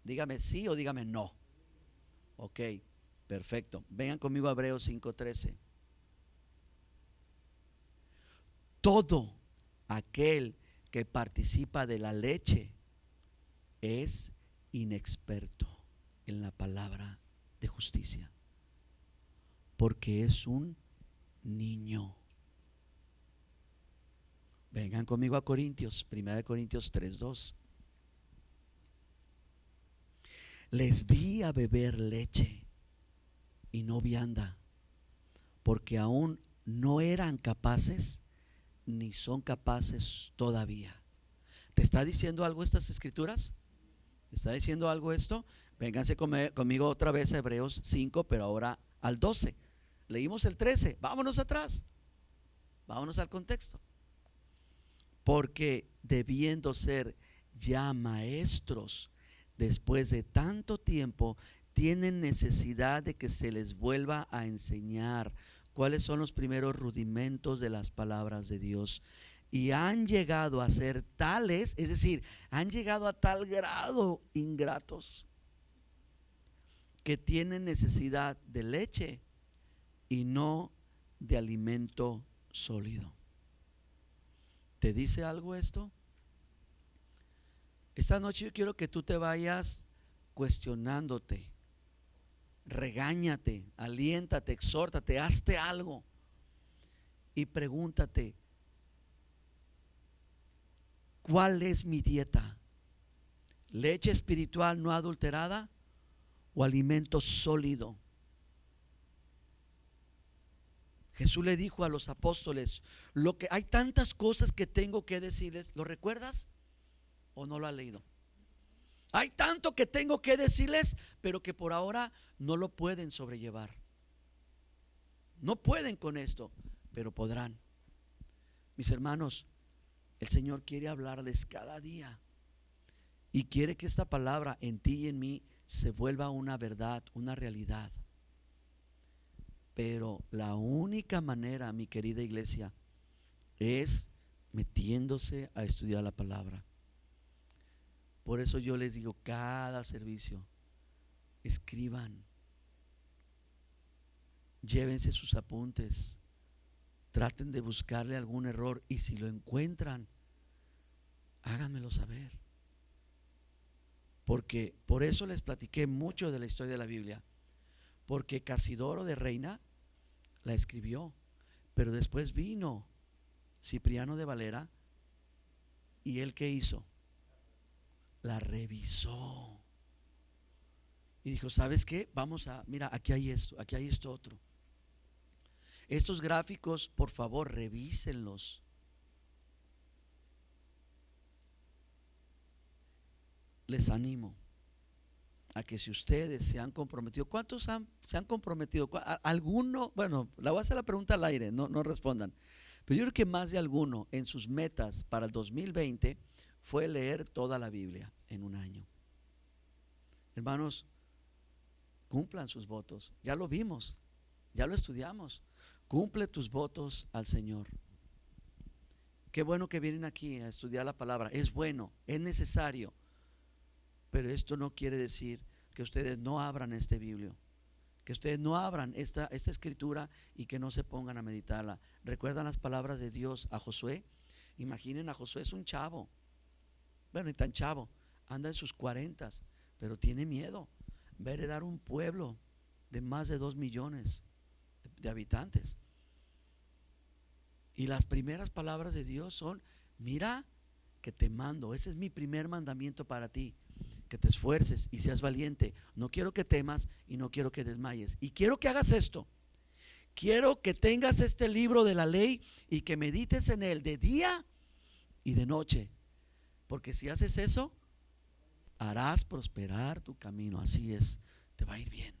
Dígame sí o dígame no. Ok, perfecto. Vengan conmigo a Hebreos 5:13. Todo aquel que participa de la leche es inexperto en la palabra de justicia, porque es un niño. Vengan conmigo a Corintios, 1 Corintios 3:2. Les di a beber leche y no vianda, porque aún no eran capaces, ni son capaces todavía. ¿Te está diciendo algo estas escrituras? ¿Te está diciendo algo esto? Vénganse conmigo otra vez a Hebreos 5, pero ahora al 12. Leímos el 13, vámonos atrás, vámonos al contexto. Porque debiendo ser ya maestros después de tanto tiempo, tienen necesidad de que se les vuelva a enseñar cuáles son los primeros rudimentos de las palabras de Dios. Y han llegado a ser tales, es decir, han llegado a tal grado ingratos, que tienen necesidad de leche y no de alimento sólido. ¿Te dice algo esto? Esta noche yo quiero que tú te vayas cuestionándote, regáñate, aliéntate, exhórtate, hazte algo y pregúntate: ¿cuál es mi dieta? ¿Leche espiritual no adulterada o alimento sólido? Jesús le dijo a los apóstoles: hay tantas cosas que tengo que decirles. ¿Lo recuerdas o no lo has leído? Hay tanto que tengo que decirles, pero que por ahora no lo pueden sobrellevar. No pueden con esto, pero podrán. Mis hermanos, el Señor quiere hablarles cada día y quiere que esta palabra en ti y en mí se vuelva una verdad, una realidad. Pero la única manera, mi querida iglesia, es metiéndose a estudiar la palabra. Por eso yo les digo, cada servicio, escriban, llévense sus apuntes, traten de buscarle algún error y si lo encuentran, háganmelo saber. Porque por eso les platiqué mucho de la historia de la Biblia, porque Casidoro de Reina la escribió, pero después vino Cipriano de Valera y él, ¿qué hizo? La revisó y dijo, ¿sabes qué? Vamos a, mira, aquí hay esto otro. Estos gráficos, por favor, revísenlos. Les animo a que si ustedes se han comprometido, ¿cuántos se han comprometido? ¿Alguno? Bueno, le voy a hacer la pregunta al aire, no respondan. Pero yo creo que más de alguno en sus metas para el 2020 fue leer toda la Biblia en un año. Hermanos, cumplan sus votos. Ya lo vimos, ya lo estudiamos. Cumple tus votos al Señor. Qué bueno que vienen aquí a estudiar la palabra. Es bueno, es necesario. Pero esto no quiere decir que ustedes no abran este Biblio, que ustedes no abran esta escritura y que no se pongan a meditarla. ¿Recuerdan las palabras de Dios a Josué? Imaginen, a Josué es un chavo, bueno, ni tan chavo, anda en sus 40s, pero tiene miedo. Va a heredar un pueblo de más de 2 millones de habitantes. Y las primeras palabras de Dios son: mira que te mando, ese es mi primer mandamiento para ti, que te esfuerces y seas valiente. No quiero que temas y no quiero que desmayes. Y quiero que hagas esto. Quiero que tengas este libro de la ley y que medites en él de día y de noche. Porque si haces eso, harás prosperar tu camino. Así es, te va a ir bien.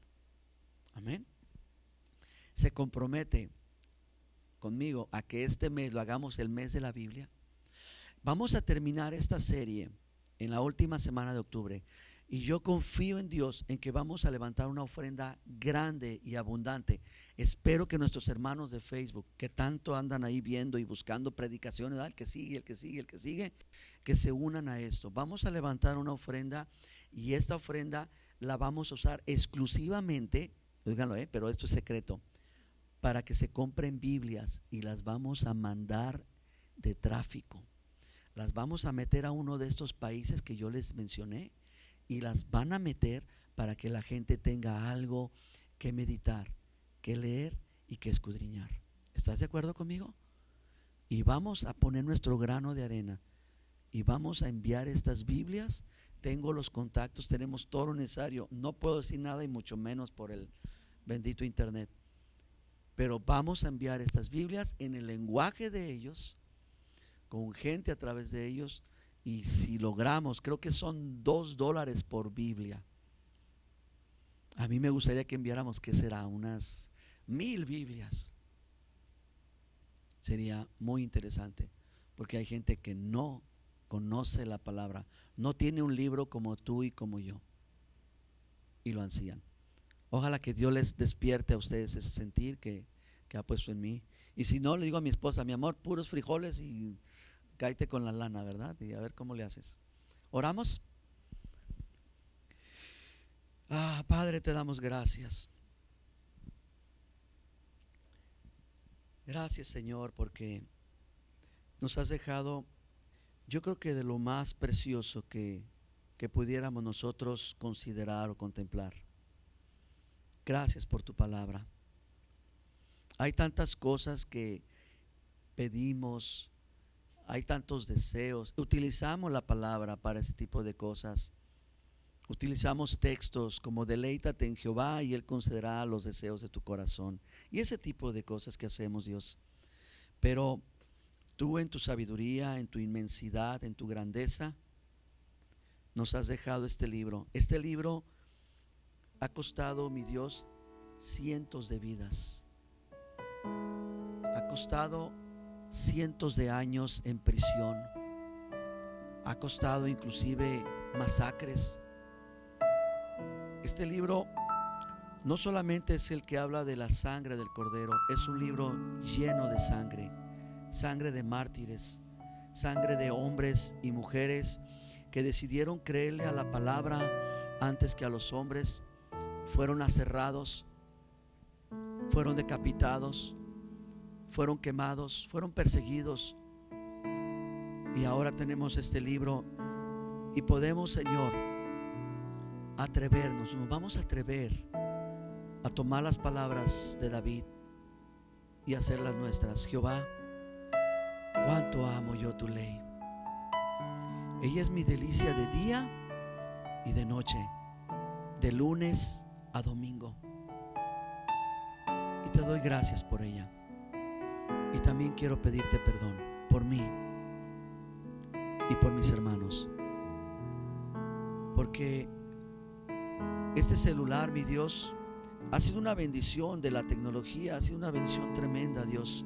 Amén. Se compromete conmigo a que este mes lo hagamos el mes de la Biblia. Vamos a terminar esta serie en la última semana de octubre y yo confío en Dios en que vamos a levantar una ofrenda grande y abundante. Espero que nuestros hermanos de Facebook, que tanto andan ahí viendo y buscando predicaciones, el que sigue, que se unan a esto. Vamos a levantar una ofrenda y esta ofrenda la vamos a usar exclusivamente, díganlo, pero esto es secreto, para que se compren Biblias y las vamos a mandar de tráfico. Las vamos a meter a uno de estos países que yo les mencioné y las van a meter para que la gente tenga algo que meditar, que leer y que escudriñar. ¿Estás de acuerdo conmigo? Y vamos a poner nuestro grano de arena y vamos a enviar estas Biblias. Tengo los contactos, tenemos todo lo necesario. No puedo decir nada y mucho menos por el bendito internet. Pero vamos a enviar estas Biblias en el lenguaje de ellos, con gente a través de ellos, y si logramos, creo que son $2 por Biblia. A mí me gustaría que enviáramos, ¿qué será? Unas 1000 Biblias. Sería muy interesante, porque hay gente que no conoce la palabra, no tiene un libro como tú y como yo, y lo ansían. Ojalá que Dios les despierte a ustedes ese sentir que ha puesto en mí. Y si no, le digo a mi esposa: mi amor, puros frijoles y cáete con la lana, ¿verdad? Y a ver cómo le haces. ¿Oramos? Padre, te damos gracias. Gracias, Señor, porque nos has dejado, yo creo que de lo más precioso que pudiéramos nosotros considerar o contemplar. Gracias por tu palabra. Hay tantas cosas que pedimos, hay tantos deseos. Utilizamos la palabra para ese tipo de cosas. Utilizamos textos como: deleítate en Jehová y Él concederá los deseos de tu corazón. Y ese tipo de cosas que hacemos, Dios. Pero tú, en tu sabiduría, en tu inmensidad, en tu grandeza, nos has dejado este libro. Este libro ha costado, mi Dios, cientos de vidas. Ha costado cientos de años en prisión. Ha costado inclusive masacres. Este libro no solamente es el que habla de la sangre del Cordero, es un libro lleno de sangre, sangre de mártires, sangre de hombres y mujeres que decidieron creerle a la palabra antes que a los hombres, fueron aserrados, fueron decapitados, fueron quemados, fueron perseguidos. Y ahora tenemos este libro y podemos, Señor, atrevernos, nos vamos a atrever a tomar las palabras de David y hacerlas nuestras. Jehová, cuánto amo yo tu ley. Ella es mi delicia de día y de noche, de lunes a domingo. Y te doy gracias por ella. Y también quiero pedirte perdón por mí y por mis hermanos, porque este celular, mi Dios, ha sido una bendición de la tecnología, ha sido una bendición tremenda, Dios.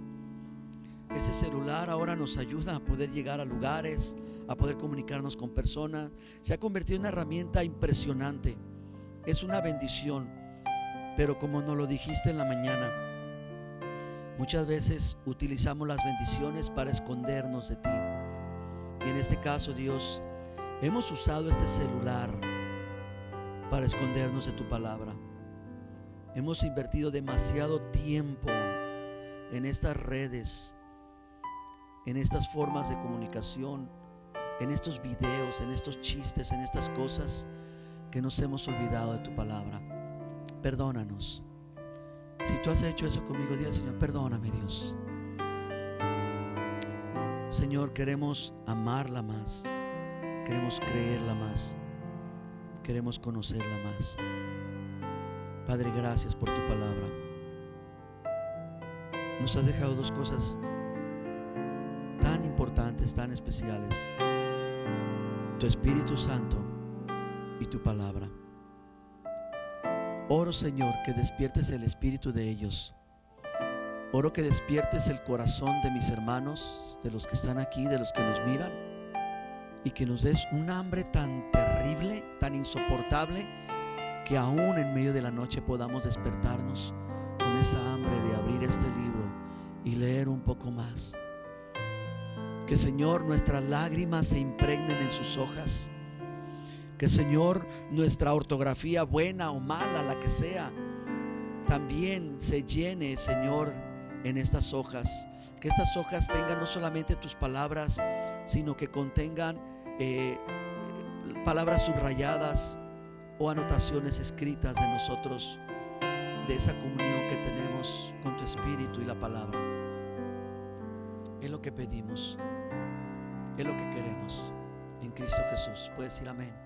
Este celular ahora nos ayuda a poder llegar a lugares, a poder comunicarnos con personas. Se ha convertido en una herramienta impresionante. Es una bendición, pero como nos lo dijiste en la mañana, muchas veces utilizamos las bendiciones para escondernos de ti. Y en este caso, Dios, hemos usado este celular para escondernos de tu palabra. Hemos invertido demasiado tiempo en estas redes, en estas formas de comunicación, en estos videos, en estos chistes, en estas cosas que nos hemos olvidado de tu palabra. Perdónanos. Si tú has hecho eso conmigo, dile al Señor: perdóname, Dios. Señor, queremos amarla más, queremos creerla más, queremos conocerla más. Padre, gracias por tu palabra. Nos has dejado dos cosas tan importantes, tan especiales: tu Espíritu Santo y tu palabra. Oro, Señor, que despiertes el espíritu de ellos. Oro que despiertes el corazón de mis hermanos, de los que están aquí, de los que nos miran, y que nos des un hambre tan terrible, tan insoportable, que aún en medio de la noche podamos despertarnos con esa hambre de abrir este libro y leer un poco más. Que, Señor, nuestras lágrimas se impregnen en sus hojas. Que, Señor, nuestra ortografía, buena o mala, la que sea, también se llene, Señor, en estas hojas. Que estas hojas tengan no solamente tus palabras, sino que contengan palabras subrayadas o anotaciones escritas de nosotros, de esa comunión que tenemos con tu Espíritu y la palabra. Es lo que pedimos, es lo que queremos en Cristo Jesús. Puedes decir amén.